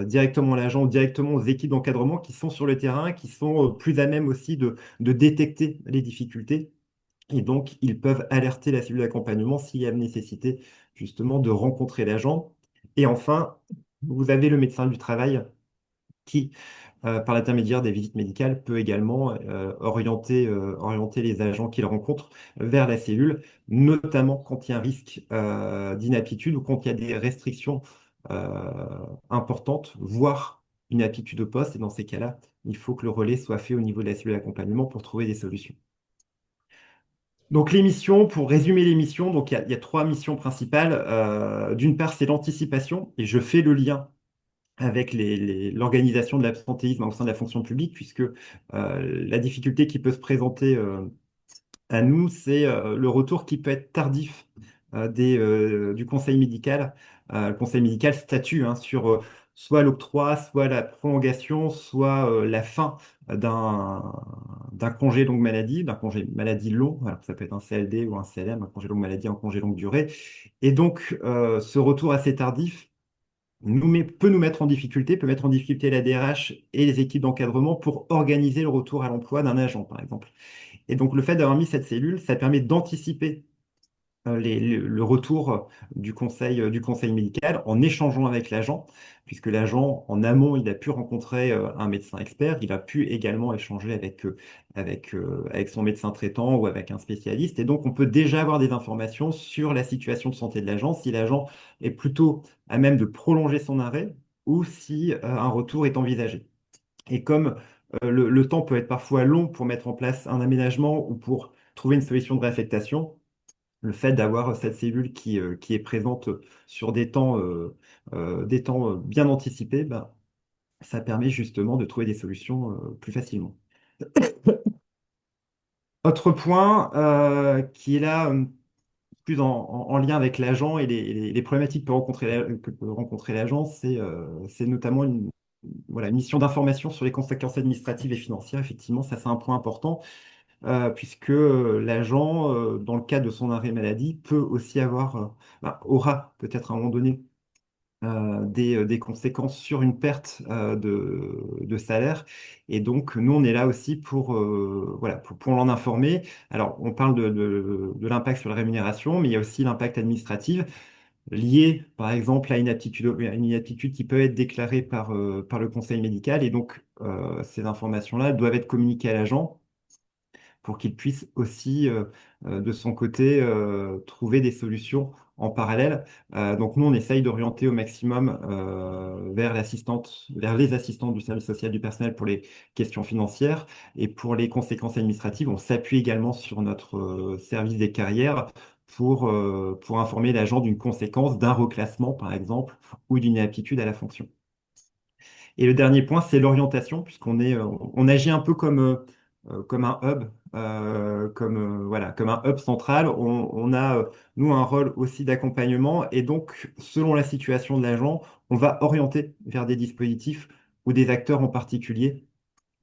S3: directement à l'agent ou directement aux équipes d'encadrement qui sont sur le terrain, qui sont plus à même aussi de détecter les difficultés. Et donc, ils peuvent alerter la cellule d'accompagnement s'il y a nécessité justement de rencontrer l'agent. Et enfin, vous avez le médecin du travail qui, par l'intermédiaire des visites médicales, peut également orienter les agents qu'ils rencontrent vers la cellule, notamment quand il y a un risque d'inaptitude ou quand il y a des restrictions importantes, voire une aptitude au poste. Et dans ces cas-là, il faut que le relais soit fait au niveau de la cellule d'accompagnement pour trouver des solutions. Donc les missions, pour résumer les missions, donc il y a 3 missions principales. D'une part, c'est l'anticipation, et je fais le lien avec l'organisation de l'absentéisme au sein de la fonction publique, puisque la difficulté qui peut se présenter à nous, c'est le retour qui peut être tardif du conseil médical. Le conseil médical statue, hein, sur soit l'octroi, soit la prolongation, soit la fin d'un d'un congé longue maladie, d'un congé maladie long. Alors, ça peut être un CLD ou un CLM, un congé longue maladie, un congé longue durée. Et donc, ce retour assez tardif peut nous mettre en difficulté, peut mettre en difficulté la DRH et les équipes d'encadrement pour organiser le retour à l'emploi d'un agent, par exemple. Et donc, le fait d'avoir mis cette cellule, ça permet d'anticiper le retour du conseil médical en échangeant avec l'agent, puisque l'agent, en amont, il a pu rencontrer un médecin expert, il a pu également échanger avec son médecin traitant ou avec un spécialiste, et donc on peut déjà avoir des informations sur la situation de santé de l'agent, si l'agent est plutôt à même de prolonger son arrêt ou si un retour est envisagé. Et comme le temps peut être parfois long pour mettre en place un aménagement ou pour trouver une solution de réaffectation, le fait d'avoir cette cellule qui est présente sur des temps bien anticipés, ben, ça permet justement de trouver des solutions plus facilement. Autre point qui est là plus en lien avec l'agent et les problématiques que peut rencontrer l'agent, c'est notamment voilà, une mission d'information sur les conséquences administratives et financières. Effectivement, ça c'est un point important. Puisque l'agent, dans le cadre de son arrêt maladie, peut aussi aura peut-être à un moment donné des conséquences sur une perte de salaire. Et donc, nous, on est là aussi voilà, pour l'en informer. Alors, on parle de l'impact sur la rémunération, mais il y a aussi l'impact administratif lié, par exemple, à une inaptitude qui peut être déclarée par le conseil médical. Et donc, ces informations-là elles doivent être communiquées à l'agent pour qu'il puisse aussi, de son côté, trouver des solutions en parallèle. Donc nous, on essaye d'orienter au maximum vers les assistantes du service social du personnel pour les questions financières, et pour les conséquences administratives, on s'appuie également sur notre service des carrières pour informer l'agent d'une conséquence d'un reclassement, par exemple, ou d'une inaptitude à la fonction. Et le dernier point, c'est l'orientation, on agit un peu comme un hub, voilà, comme un hub central. On a, nous, un rôle aussi d'accompagnement, et donc, selon la situation de l'agent, on va orienter vers des dispositifs ou des acteurs en particulier,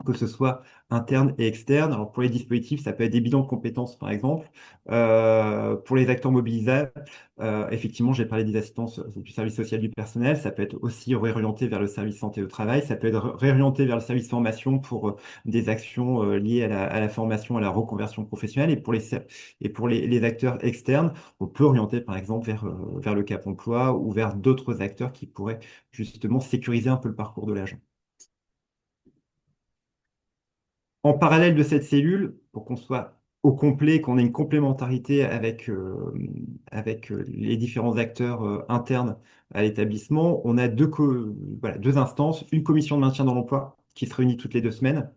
S3: que ce soit interne et externe. Alors pour les dispositifs, ça peut être des bilans de compétences, par exemple. Pour les acteurs mobilisables, effectivement, j'ai parlé des assistances du service social du personnel. Ça peut être aussi réorienté vers le service santé au travail. Ça peut être réorienté vers le service formation pour des actions liées à la formation, à la reconversion professionnelle. Et pour les acteurs externes, on peut orienter, par exemple, vers le Cap emploi ou vers d'autres acteurs qui pourraient justement sécuriser un peu le parcours de l'agent. En parallèle de cette cellule, pour qu'on soit au complet, qu'on ait une complémentarité avec les différents acteurs internes à l'établissement, on a voilà, deux instances, une commission de maintien dans l'emploi qui se réunit toutes les 2 semaines,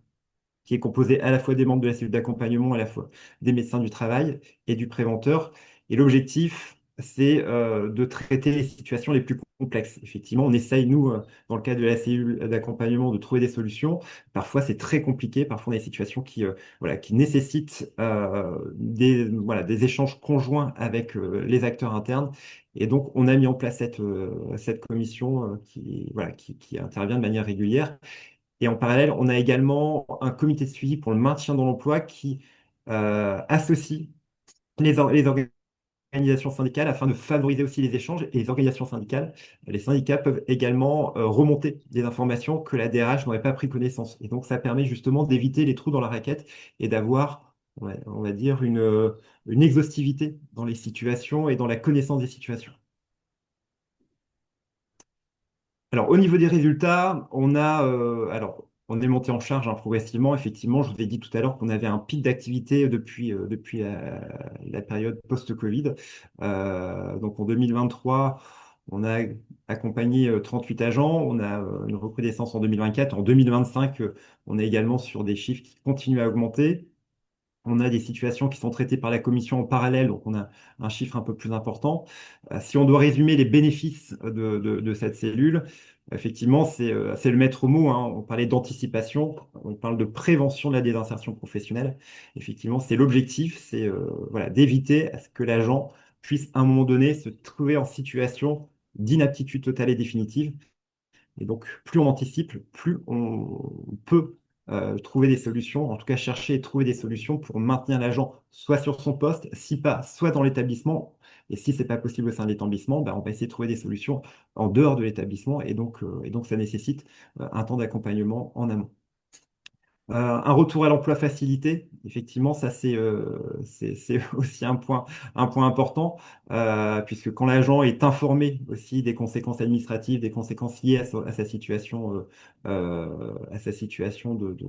S3: qui est composée à la fois des membres de la cellule d'accompagnement, à la fois des médecins du travail et du préventeur. Et l'objectif, c'est de traiter les situations les plus complexes. Effectivement, on essaye, nous, dans le cadre de la cellule d'accompagnement, de trouver des solutions. Parfois, c'est très compliqué. Parfois, on a des situations voilà, qui nécessitent voilà, des échanges conjoints avec les acteurs internes. Et donc, on a mis en place cette commission voilà, qui intervient de manière régulière. Et en parallèle, on a également un comité de suivi pour le maintien dans l'emploi qui associe les organisations syndicales afin de favoriser aussi les échanges. Et les organisations syndicales, les syndicats peuvent également remonter des informations que la DRH n'aurait pas pris connaissance. Et donc, ça permet justement d'éviter les trous dans la raquette et d'avoir, ouais, on va dire, une exhaustivité dans les situations et dans la connaissance des situations. Alors, au niveau des résultats, on est monté en charge progressivement. Effectivement, je vous ai dit tout à l'heure qu'on avait un pic d'activité depuis la période post-Covid. Donc, en 2023, on a accompagné 38 agents. On a une recrudescence en 2024. En 2025, on est également sur des chiffres qui continuent à augmenter. On a des situations qui sont traitées par la commission en parallèle, donc on a un chiffre un peu plus important. Si on doit résumer les bénéfices de cette cellule, effectivement, c'est le maître mot, hein. On parlait d'anticipation, on parle de prévention de la désinsertion professionnelle. Effectivement, c'est l'objectif, c'est voilà, d'éviter à ce que l'agent puisse à un moment donné se trouver en situation d'inaptitude totale et définitive. Et donc, plus on anticipe, plus on peut trouver des solutions, en tout cas chercher et trouver des solutions pour maintenir l'agent soit sur son poste, si pas, soit dans l'établissement. Et si c'est pas possible au sein de l'établissement, ben, on va essayer de trouver des solutions en dehors de l'établissement. Et donc, ça nécessite un temps d'accompagnement en amont. Un retour à l'emploi facilité, effectivement, ça c'est aussi un point important, puisque quand l'agent est informé aussi des conséquences administratives, des conséquences liées à sa situation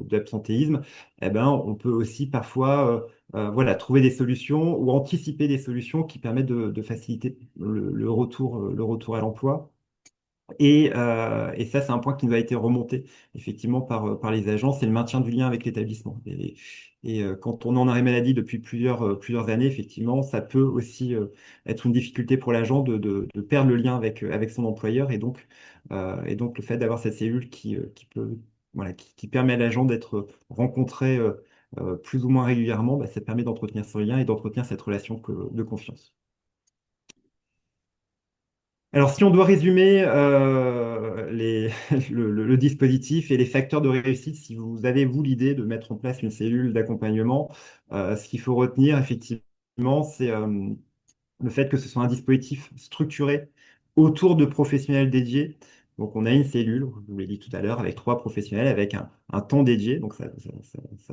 S3: d'absentéisme, eh ben, on peut aussi parfois voilà, trouver des solutions ou anticiper des solutions qui permettent de faciliter le retour à l'emploi. Et ça, c'est un point qui nous a été remonté effectivement par les agents, c'est le maintien du lien avec l'établissement. Quand on est en arrêt maladie depuis plusieurs années, effectivement, ça peut aussi être une difficulté pour l'agent de perdre le lien avec son employeur. Et donc le fait d'avoir cette cellule voilà, qui permet à l'agent d'être rencontré plus ou moins régulièrement, bah, ça permet d'entretenir ce lien et d'entretenir cette relation de confiance. Alors, si on doit résumer le dispositif et les facteurs de réussite, si vous avez, vous, l'idée de mettre en place une cellule d'accompagnement, ce qu'il faut retenir, effectivement, c'est le fait que ce soit un dispositif structuré autour de professionnels dédiés. Donc, on a une cellule, je vous l'ai dit tout à l'heure, avec 3 professionnels, avec un temps dédié. Donc, ça,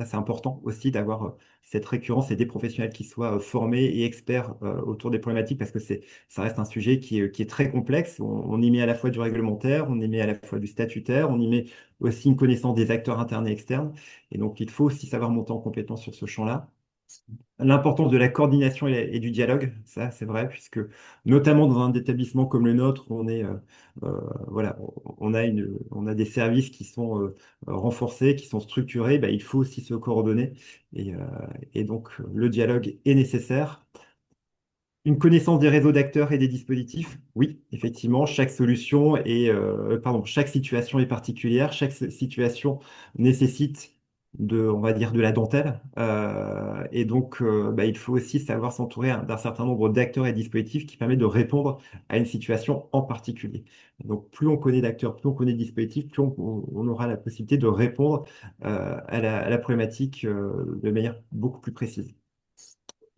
S3: c'est important aussi d'avoir cette récurrence et des professionnels qui soient formés et experts autour des problématiques, parce que ça reste un sujet qui est très complexe. On y met à la fois du réglementaire, on y met à la fois du statutaire, on y met aussi une connaissance des acteurs internes et externes. Et donc, il faut aussi savoir monter en compétence sur ce champ-là. L'importance de la coordination et du dialogue, ça c'est vrai, puisque notamment dans un établissement comme le nôtre, voilà, on a des services qui sont renforcés, qui sont structurés, bah, il faut aussi se coordonner. Et donc le dialogue est nécessaire. Une connaissance des réseaux d'acteurs et des dispositifs, oui, effectivement, chaque solution chaque situation est particulière, chaque situation nécessite on va dire, de la dentelle. Et donc, il faut aussi savoir s'entourer d'un certain nombre d'acteurs et dispositifs qui permettent de répondre à une situation en particulier. Donc, plus on connaît d'acteurs, plus on connaît de dispositifs, plus on aura la possibilité de répondre à la problématique de manière beaucoup plus précise.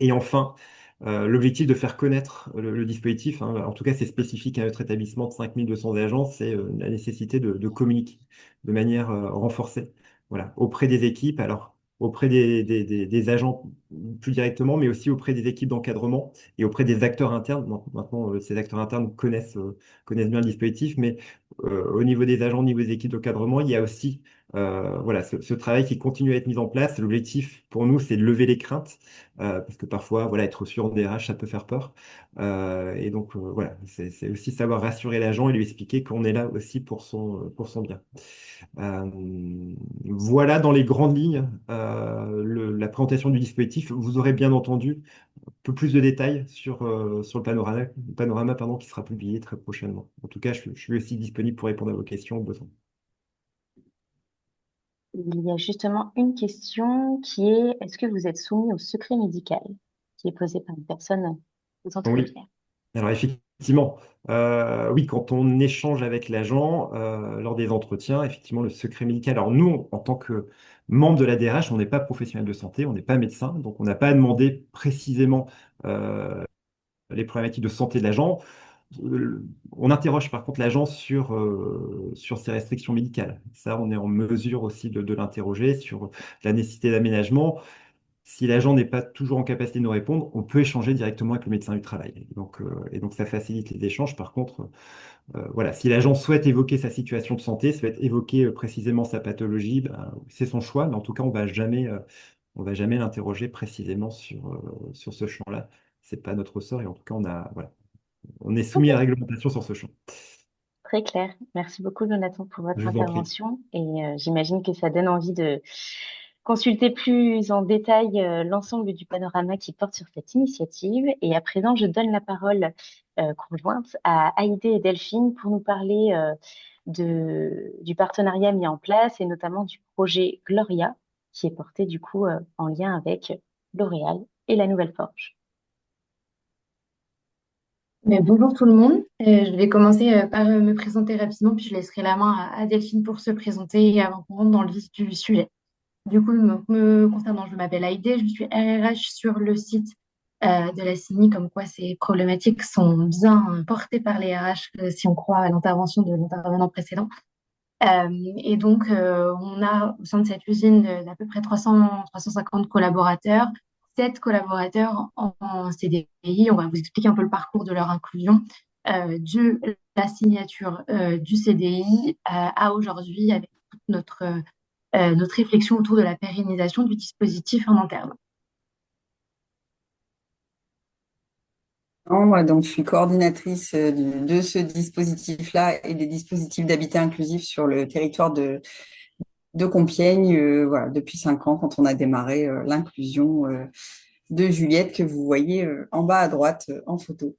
S3: Et enfin, l'objectif de faire connaître le dispositif, hein, en tout cas c'est spécifique à notre établissement de 5200 agents, c'est la nécessité de communiquer de manière renforcée, voilà, auprès des équipes, alors auprès des agents plus directement, mais aussi auprès des équipes d'encadrement et auprès des acteurs internes. Donc, maintenant, ces acteurs internes connaissent bien le dispositif, mais au niveau des agents, au niveau des équipes d'encadrement, il y a aussi voilà, ce travail qui continue à être mis en place. L'objectif pour nous, c'est de lever les craintes parce que parfois, voilà, être sûr en DRH, ça peut faire peur. Et donc, voilà, c'est aussi savoir rassurer l'agent et lui expliquer qu'on est là aussi pour son bien. Voilà dans les grandes lignes la présentation du dispositif. Vous aurez bien entendu un peu plus de détails sur le panorama pardon, qui sera publié très prochainement. En tout cas, je suis aussi disponible pour répondre à vos questions au besoin.
S1: Il y a justement une question qui est, est-ce que vous êtes soumis au secret médical, qui est posée par une personne au centre
S3: Oui.
S1: webinaire.
S3: Alors effectivement, oui, quand on échange avec l'agent lors des entretiens, effectivement, le secret médical. Alors nous, en tant que membre de la DRH, on n'est pas professionnel de santé, on n'est pas médecin, donc on n'a pas à demander précisément les problématiques de santé de l'agent. On interroge par contre l'agent sur ses restrictions médicales. Ça, on est en mesure aussi de l'interroger sur la nécessité d'aménagement. Si l'agent n'est pas toujours en capacité de nous répondre, on peut échanger directement avec le médecin du travail. Et donc ça facilite les échanges. Par contre, voilà, si l'agent souhaite évoquer sa situation de santé, souhaite évoquer précisément sa pathologie, ben, c'est son choix, mais en tout cas, on va jamais l'interroger précisément sur ce champ-là. C'est pas notre ressort et en tout cas, voilà, on est
S1: Ok,
S3: soumis à la réglementation sur ce champ.
S1: très clair. Merci beaucoup, Jonathan, pour
S3: Je
S1: votre
S3: vous en prie.
S1: intervention. Et j'imagine que ça donne envie de consulter plus en détail l'ensemble du panorama qui porte sur cette initiative. Et à présent, je donne la parole conjointe à Haïdé et Delphine pour nous parler du partenariat mis en place et notamment du projet Gloria, qui est porté du coup en lien avec L'Oréal et la Nouvelle Forge.
S4: Mais bonjour tout le monde. Je vais commencer par me présenter rapidement, puis je laisserai la main à Delphine pour se présenter avant qu'on rentre dans le vif du sujet. Du coup, me concernant, je m'appelle Aïdé, je suis RRH sur le site de la CINI, comme quoi ces problématiques sont bien portées par les RH si on croit à l'intervention de l'intervenant précédent. Et donc, on a au sein de cette usine d'à peu près 350 collaborateurs, 7 collaborateurs en CDI. On va vous expliquer un peu le parcours de leur inclusion de la signature du CDI à aujourd'hui avec toute notre réflexion autour de la pérennisation du dispositif en interne.
S5: Moi, donc, je suis coordinatrice de ce dispositif-là et des dispositifs d'habitat inclusif sur le territoire de Compiègne, voilà, depuis 5 ans, quand on a démarré l'inclusion de Juliette, que vous voyez en bas à droite en photo.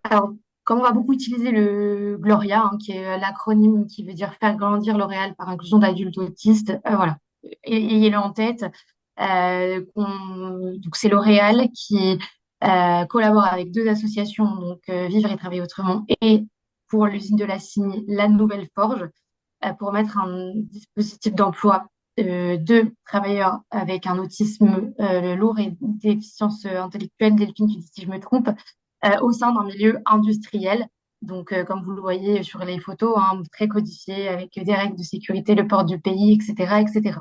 S4: Alors, comme on va beaucoup utiliser le Gloria, hein, qui est l'acronyme qui veut dire faire grandir L'Oréal par inclusion d'adultes autistes, voilà, ayez-le en tête. Donc c'est L'Oréal qui collabore avec 2 associations, donc Vivre et Travailler Autrement, et pour l'usine de la Cygne, la Nouvelle Forge, pour mettre un dispositif d'emploi de travailleurs avec un autisme lourd et déficience intellectuelle, Delphine, tu dis si je me trompe, au sein d'un milieu industriel. Donc, comme vous le voyez sur les photos, hein, très codifié avec des règles de sécurité, le port du pays, etc., etc.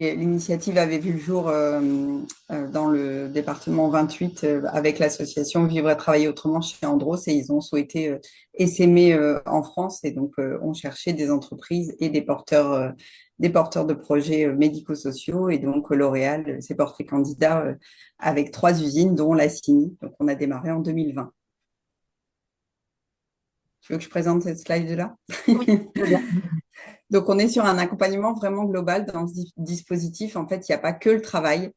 S5: Et l'initiative avait vu le jour dans le département 28 avec l'association Vivre et Travailler Autrement chez Andros et ils ont souhaité essaimer en France et donc on cherchait des entreprises et des porteurs de projets médico-sociaux et donc L'Oréal s'est porté candidat avec 3 usines dont la CINI. Donc on a démarré en 2020. Tu veux que je présente cette slide-là?
S4: Oui, je veux bien.
S5: Donc, on est sur un accompagnement vraiment global dans ce dispositif. En fait, il n'y a pas que le travail.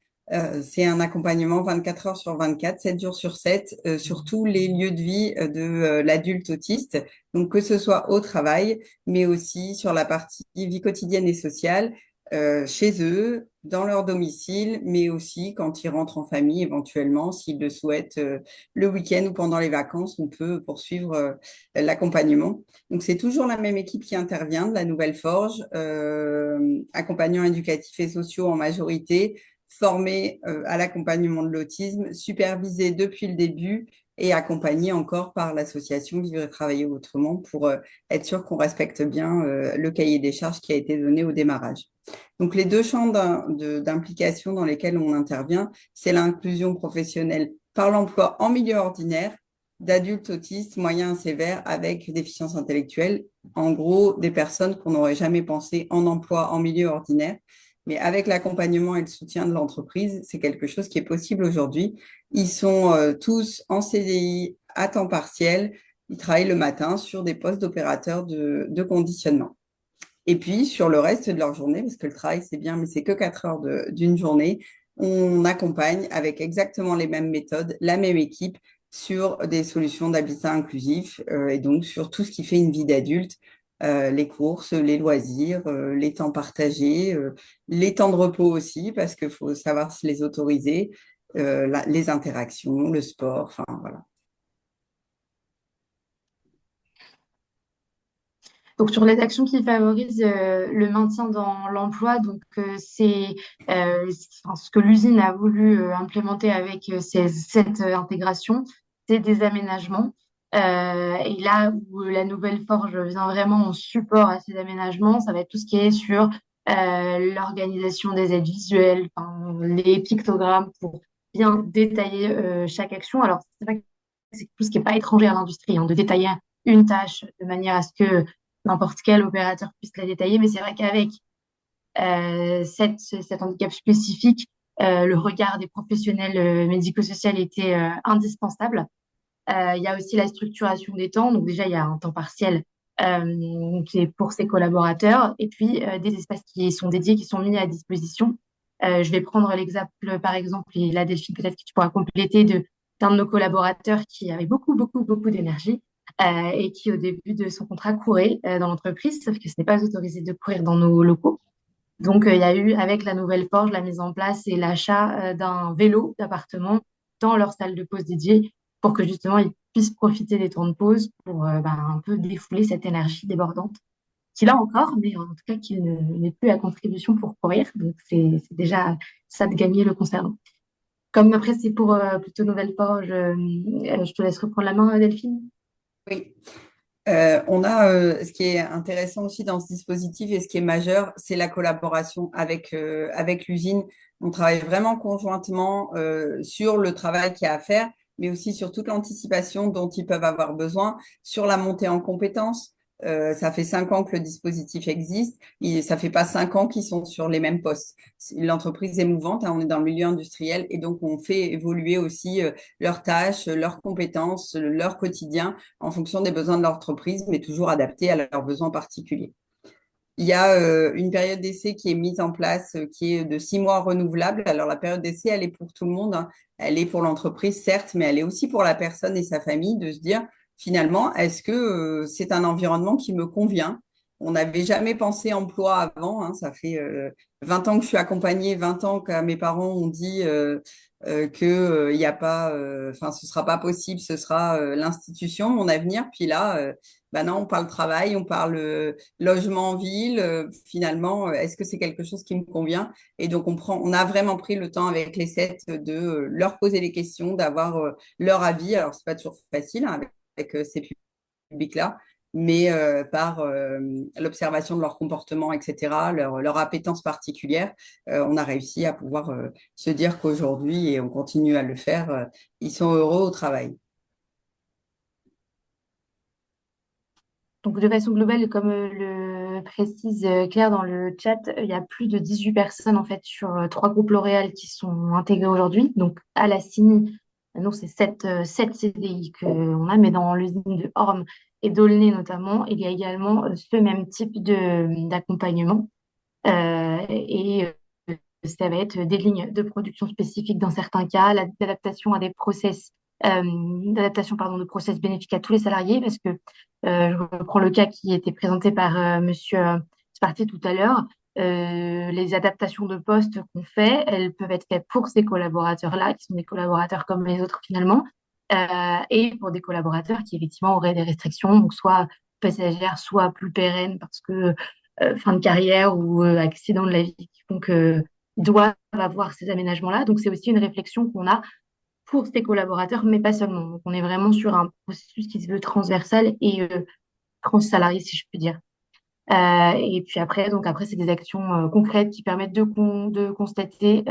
S5: C'est un accompagnement 24 heures sur 24, 7 jours sur 7, sur tous les lieux de vie de l'adulte autiste. Donc, que ce soit au travail, mais aussi sur la partie vie quotidienne et sociale, chez eux, dans leur domicile, mais aussi quand ils rentrent en famille, éventuellement, s'ils le souhaitent, le week-end ou pendant les vacances, on peut poursuivre l'accompagnement. Donc, c'est toujours la même équipe qui intervient, de la Nouvelle Forge, accompagnants éducatifs et sociaux en majorité, formés à l'accompagnement de l'autisme, supervisés depuis le début et accompagnés encore par l'association Vivre et Travailler Autrement pour être sûr qu'on respecte bien le cahier des charges qui a été donné au démarrage. Donc, les deux champs d'implication dans lesquels on intervient, c'est l'inclusion professionnelle par l'emploi en milieu ordinaire d'adultes autistes moyens et sévères avec déficience intellectuelle, en gros des personnes qu'on n'aurait jamais pensé en emploi en milieu ordinaire. Mais avec l'accompagnement et le soutien de l'entreprise, c'est quelque chose qui est possible aujourd'hui. Ils sont tous en CDI à temps partiel. Ils travaillent le matin sur des postes d'opérateurs de conditionnement. Et puis, sur le reste de leur journée, parce que le travail, c'est bien, mais c'est que 4 heures d'une journée, on accompagne avec exactement les mêmes méthodes, la même équipe, sur des solutions d'habitat inclusif et donc sur tout ce qui fait une vie d'adulte, les courses, les loisirs, les temps partagés, les temps de repos aussi, parce qu'il faut savoir se les autoriser, les interactions, le sport, enfin voilà.
S4: Donc, sur les actions qui favorisent le maintien dans l'emploi, donc enfin, ce que l'usine a voulu implémenter avec cette intégration, c'est des aménagements. Et là où la nouvelle forge vient vraiment en support à ces aménagements, ça va être tout ce qui est sur l'organisation des aides visuelles, enfin, les pictogrammes pour bien détailler chaque action. Alors, c'est vrai que c'est tout ce qui n'est pas étranger à l'industrie, hein, de détailler une tâche de manière à ce que n'importe quel opérateur puisse la détailler, mais c'est vrai qu'avec cet handicap spécifique, le regard des professionnels médico-sociaux était indispensable. Il y a aussi la structuration des temps. Donc déjà, il y a un temps partiel qui est pour ses collaborateurs et puis des espaces qui sont dédiés, qui sont mis à disposition. Je vais prendre l'exemple, par exemple, et là, Delphine, peut-être que tu pourras compléter d'un de nos collaborateurs qui avait beaucoup, beaucoup, beaucoup d'énergie et qui, au début de son contrat, courait dans l'entreprise, sauf que ce n'est pas autorisé de courir dans nos locaux. Donc, il y a eu, avec la nouvelle forge, la mise en place et l'achat d'un vélo d'appartement dans leur salle de pause dédiée pour que justement ils puissent profiter des temps de pause pour un peu défouler cette énergie débordante qu'il a encore, mais en tout cas qu'il n'est plus à contribution pour courir. Donc, c'est déjà ça de gagner le concernant. Comme après, c'est pour plutôt nouvelle forge, je te laisse reprendre la main, Delphine.
S5: Oui. On a ce qui est intéressant aussi dans ce dispositif et ce qui est majeur, c'est la collaboration avec l'usine. On travaille vraiment conjointement sur le travail qu'il y a à faire, mais aussi sur toute l'anticipation dont ils peuvent avoir besoin, sur la montée en compétences. Ça fait 5 ans que le dispositif existe et ça fait pas 5 ans qu'ils sont sur les mêmes postes. L'entreprise est mouvante, hein, on est dans le milieu industriel et donc on fait évoluer aussi leurs tâches, leurs compétences, leur quotidien en fonction des besoins de l'entreprise, mais toujours adapté à leurs besoins particuliers. Il y a une période d'essai qui est mise en place, qui est de 6 mois renouvelable. Alors, la période d'essai, elle est pour tout le monde, hein. Elle est pour l'entreprise, certes, mais elle est aussi pour la personne et sa famille de se dire, finalement, est-ce que c'est un environnement qui me convient? On n'avait jamais pensé emploi avant, hein. Ça fait 20 ans que je suis accompagnée, 20 ans que mes parents ont dit que y a pas, enfin, ce sera pas possible, ce sera l'institution, mon avenir. Puis là, bah non, on parle travail, on parle logement en ville. Finalement, est-ce que c'est quelque chose qui me convient? Et donc, on a vraiment pris le temps avec les sept de leur poser les questions, d'avoir leur avis. Alors, c'est pas toujours facile hein, avec ces publics-là, mais par l'observation de leur comportement, etc., leur appétence particulière, on a réussi à pouvoir se dire qu'aujourd'hui, et on continue à le faire, ils sont heureux au travail.
S4: Donc, de façon globale, comme le précise Claire dans le chat, il y a plus de 18 personnes en fait sur 3 groupes L'Oréal qui sont intégrés aujourd'hui. Donc, à la CIMI, nous, c'est 7 CDI qu'on a, mais dans l'usine de Orme et d'Aulnay notamment, il y a également ce même type d'accompagnement. Et ça va être des lignes de production spécifiques dans certains cas, l'adaptation à des process, d'adaptation pardon, de process bénéfiques à tous les salariés, parce que je reprends le cas qui était présenté par Monsieur Spartier tout à l'heure. Les adaptations de postes qu'on fait, elles peuvent être faites pour ces collaborateurs-là, qui sont des collaborateurs comme les autres finalement, et pour des collaborateurs qui effectivement auraient des restrictions, donc soit passagères, soit plus pérennes parce que fin de carrière ou accident de la vie qui font que doivent avoir ces aménagements-là. Donc c'est aussi une réflexion qu'on a pour ces collaborateurs, mais pas seulement. Donc on est vraiment sur un processus qui se veut transversal et trans-salarié, si je puis dire. Et puis après, c'est des actions concrètes qui permettent de constater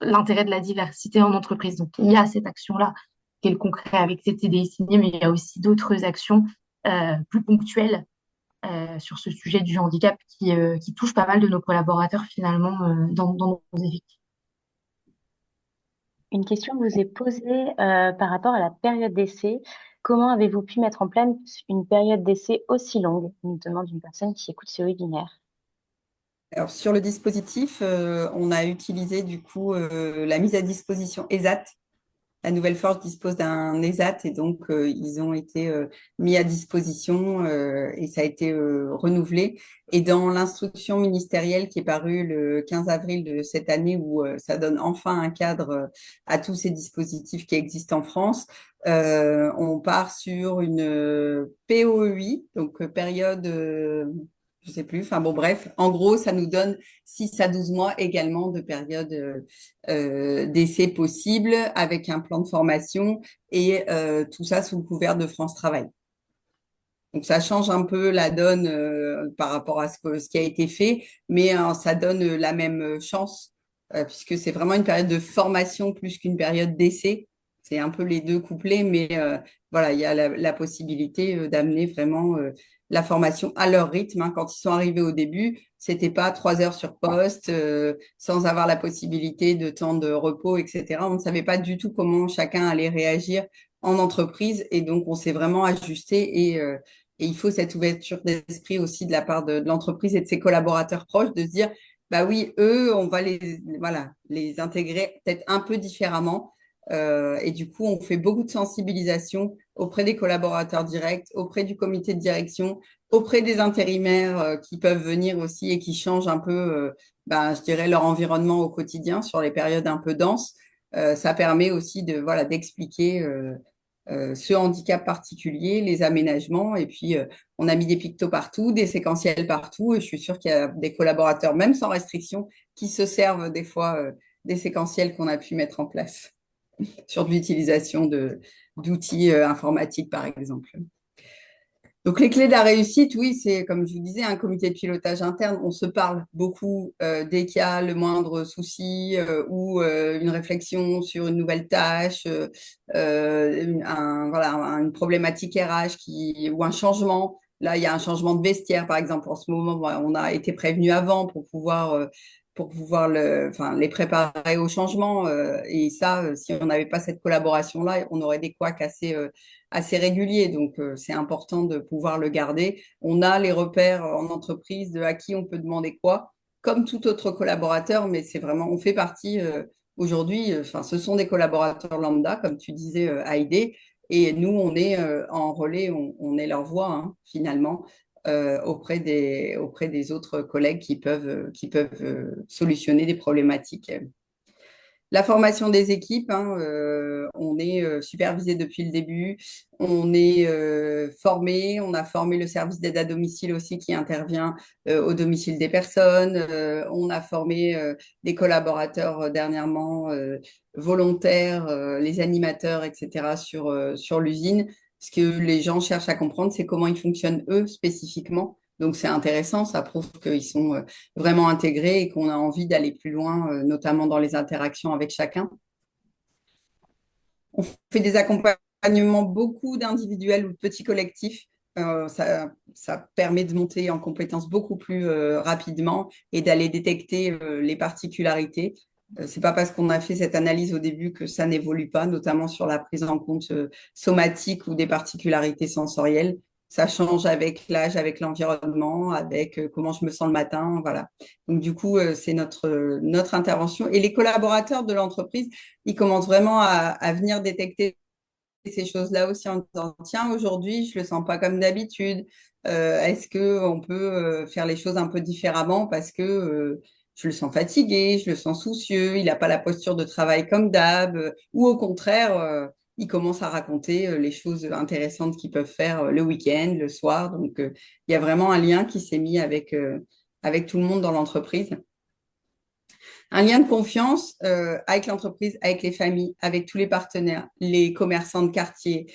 S4: l'intérêt de la diversité en entreprise. Donc il y a cette action-là qui est le concret avec cette CDI signé, mais il y a aussi d'autres actions plus ponctuelles sur ce sujet du handicap qui touche pas mal de nos collaborateurs finalement dans nos équipes.
S1: Une question vous est posée par rapport à la période d'essai. Comment avez-vous pu mettre en place une période d'essai aussi longue? Nous demande une personne qui écoute ce webinaire.
S5: Alors, sur le dispositif, on a utilisé du coup la mise à disposition ESAT. La Nouvelle Forge dispose d'un ESAT et donc ils ont été mis à disposition et ça a été renouvelé. Et dans l'instruction ministérielle qui est parue le 15 avril de cette année où ça donne enfin un cadre à tous ces dispositifs qui existent en France, on part sur une POEI, donc période, je sais plus, enfin bon bref, en gros ça nous donne 6 à 12 mois également de période d'essai possible avec un plan de formation et tout ça sous le couvert de France Travail. Donc, ça change un peu la donne par rapport à ce qui a été fait, mais ça donne la même chance puisque c'est vraiment une période de formation plus qu'une période d'essai. C'est un peu les deux couplés, mais voilà, il y a la possibilité d'amener vraiment la formation à leur rythme. Hein. Quand ils sont arrivés au début, c'était pas 3 heures sur poste, sans avoir la possibilité de temps de repos, etc. On ne savait pas du tout comment chacun allait réagir en entreprise, et donc on s'est vraiment ajusté et il faut cette ouverture d'esprit aussi de la part de l'entreprise et de ses collaborateurs proches de se dire, bah oui, eux, on va les intégrer peut-être un peu différemment. Et du coup, on fait beaucoup de sensibilisation auprès des collaborateurs directs, auprès du comité de direction, auprès des intérimaires qui peuvent venir aussi et qui changent un peu, je dirais, leur environnement au quotidien sur les périodes un peu denses. Ça permet aussi d'expliquer ce handicap particulier, les aménagements. Et puis, on a mis des pictos partout, des séquentiels partout. Et je suis sûre qu'il y a des collaborateurs, même sans restriction, qui se servent des fois des séquentiels qu'on a pu mettre en place sur l'utilisation d'outils informatiques, par exemple. Donc, les clés de la réussite, oui, c'est comme je vous disais, un comité de pilotage interne. On se parle beaucoup dès qu'il y a le moindre souci ou une réflexion sur une nouvelle tâche, une problématique RH ou un changement. Là, il y a un changement de vestiaire, par exemple. En ce moment, on a été prévenu avant pour pouvoir les préparer au changement. Et ça, si on n'avait pas cette collaboration-là, on aurait des couacs assez régulier, donc c'est important de pouvoir le garder. On a les repères en entreprise de à qui on peut demander quoi, comme tout autre collaborateur, mais c'est vraiment, on fait partie aujourd'hui, ce sont des collaborateurs lambda, comme tu disais, Haïdé, et nous, on est en relais, on est leur voix, hein, finalement, auprès des autres collègues qui peuvent solutionner des problématiques. La formation des équipes, hein, on est supervisé depuis le début, on est formé, on a formé le service d'aide à domicile aussi qui intervient au domicile des personnes, on a formé des collaborateurs dernièrement volontaires, les animateurs, etc. sur l'usine. Ce que les gens cherchent à comprendre, c'est comment ils fonctionnent eux spécifiquement. Donc, c'est intéressant, ça prouve qu'ils sont vraiment intégrés et qu'on a envie d'aller plus loin, notamment dans les interactions avec chacun. On fait des accompagnements beaucoup d'individuels ou de petits collectifs. Ça permet de monter en compétences beaucoup plus rapidement et d'aller détecter les particularités. C'est pas parce qu'on a fait cette analyse au début que ça n'évolue pas, notamment sur la prise en compte somatique ou des particularités sensorielles. ça change avec l'âge, avec l'environnement, avec comment je me sens le matin, voilà. Donc du coup, c'est notre intervention. Et les collaborateurs de l'entreprise, ils commencent vraiment à venir détecter ces choses-là aussi en disant, tiens, aujourd'hui, je le sens pas comme d'habitude. Est-ce que on peut faire les choses un peu différemment parce que je le sens fatigué, je le sens soucieux, il n'a pas la posture de travail comme d'hab, ou au contraire, il commence à raconter les choses intéressantes qu'ils peuvent faire le week-end, le soir. Donc, il y a vraiment un lien qui s'est mis avec tout le monde dans l'entreprise. Un lien de confiance avec l'entreprise, avec les familles, avec tous les partenaires, les commerçants de quartier,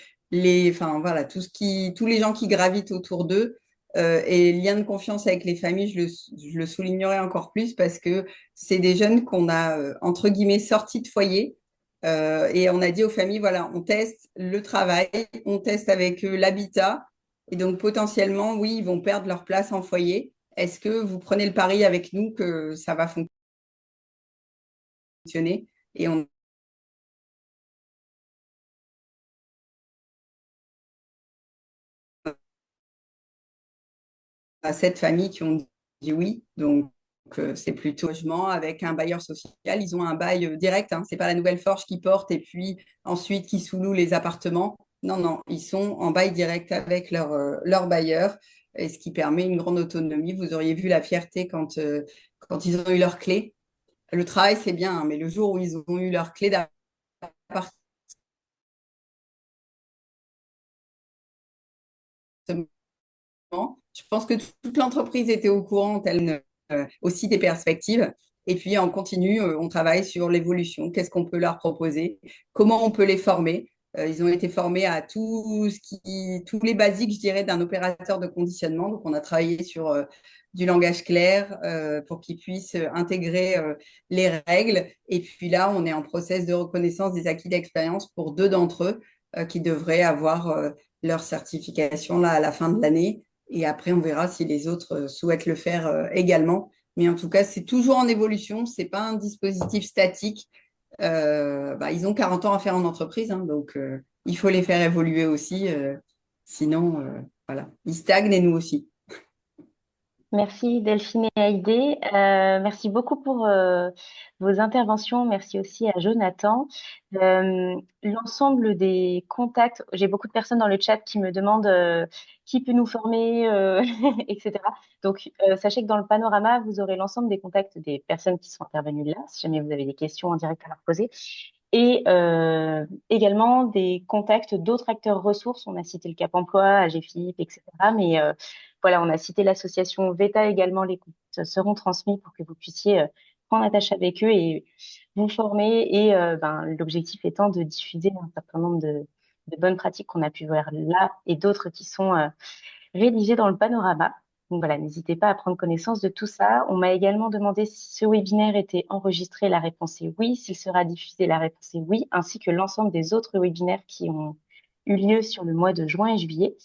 S5: enfin voilà, tous les gens qui gravitent autour d'eux. Et lien de confiance avec les familles, je le soulignerai encore plus parce que c'est des jeunes qu'on a, entre guillemets, sortis de foyer. Et on a dit aux familles, voilà, on teste le travail, on teste avec eux l'habitat. Et donc potentiellement, oui, ils vont perdre leur place en foyer. Est-ce que vous prenez le pari avec nous que ça va fonctionner? Et on a 7 familles qui ont dit oui. Donc, c'est plutôt logement avec un bailleur social. Ils ont un bail direct. Hein. Ce n'est pas la Nouvelle Forge qui porte et puis ensuite qui sous-loue les appartements. Non, non, ils sont en bail direct avec leur bailleur, et ce qui permet une grande autonomie. Vous auriez vu la fierté quand ils ont eu leurs clés. Le travail, c'est bien, hein, mais le jour où ils ont eu leurs clés d'appartement, je pense que toute l'entreprise était au courant, elle aussi des perspectives. Et puis, en continu, on travaille sur l'évolution. Qu'est-ce qu'on peut leur proposer? Comment on peut les former? Ils ont été formés à tous les basiques, je dirais, d'un opérateur de conditionnement. Donc, on a travaillé sur du langage clair pour qu'ils puissent intégrer les règles. Et puis là, on est en process de reconnaissance des acquis d'expérience pour 2 d'entre eux qui devraient avoir leur certification là, à la fin de l'année. Et après, on verra si les autres souhaitent le faire également. Mais en tout cas, c'est toujours en évolution. Ce n'est pas un dispositif statique. Ils ont 40 ans à faire en entreprise, hein, donc il faut les faire évoluer aussi. Sinon, voilà, ils stagnent et nous aussi.
S1: Merci Delphine et Haïdé. Merci beaucoup pour vos interventions. Merci aussi à Jonathan. L'ensemble des contacts, j'ai beaucoup de personnes dans le chat qui me demandent qui peut nous former, etc. Donc, sachez que dans le panorama, vous aurez l'ensemble des contacts des personnes qui sont intervenues là, si jamais vous avez des questions en direct à leur poser. Et également des contacts d'autres acteurs ressources. On a cité le Cap Emploi, AGFIP, etc. Mais voilà, on a cité l'association VETA également. Les contacts seront transmis pour que vous puissiez prendre attache avec eux et vous former. Et l'objectif étant de diffuser un certain nombre de bonnes pratiques qu'on a pu voir là et d'autres qui sont rédigées dans le panorama. Donc voilà, n'hésitez pas à prendre connaissance de tout ça. On m'a également demandé si ce webinaire était enregistré. La réponse est oui. S'il sera diffusé, la réponse est oui, ainsi que l'ensemble des autres webinaires qui ont eu lieu sur le mois de juin et juillet.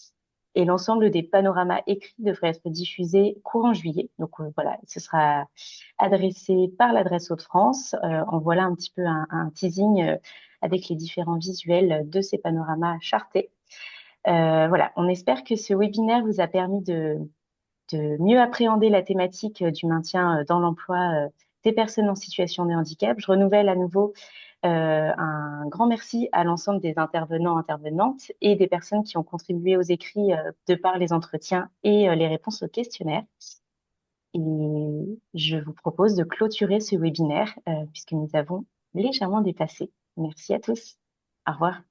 S1: Et l'ensemble des panoramas écrits devrait être diffusé courant juillet. Donc voilà, ce sera adressé par l'adresse Hauts-de-France. En voilà un petit peu un teasing avec les différents visuels de ces panoramas chartés. Voilà, on espère que ce webinaire vous a permis de mieux appréhender la thématique du maintien dans l'emploi des personnes en situation de handicap. Je renouvelle à nouveau un grand merci à l'ensemble des intervenants, intervenantes et des personnes qui ont contribué aux écrits de par les entretiens et les réponses aux questionnaires. Et je vous propose de clôturer ce webinaire puisque nous avons légèrement dépassé. Merci à tous. Au revoir.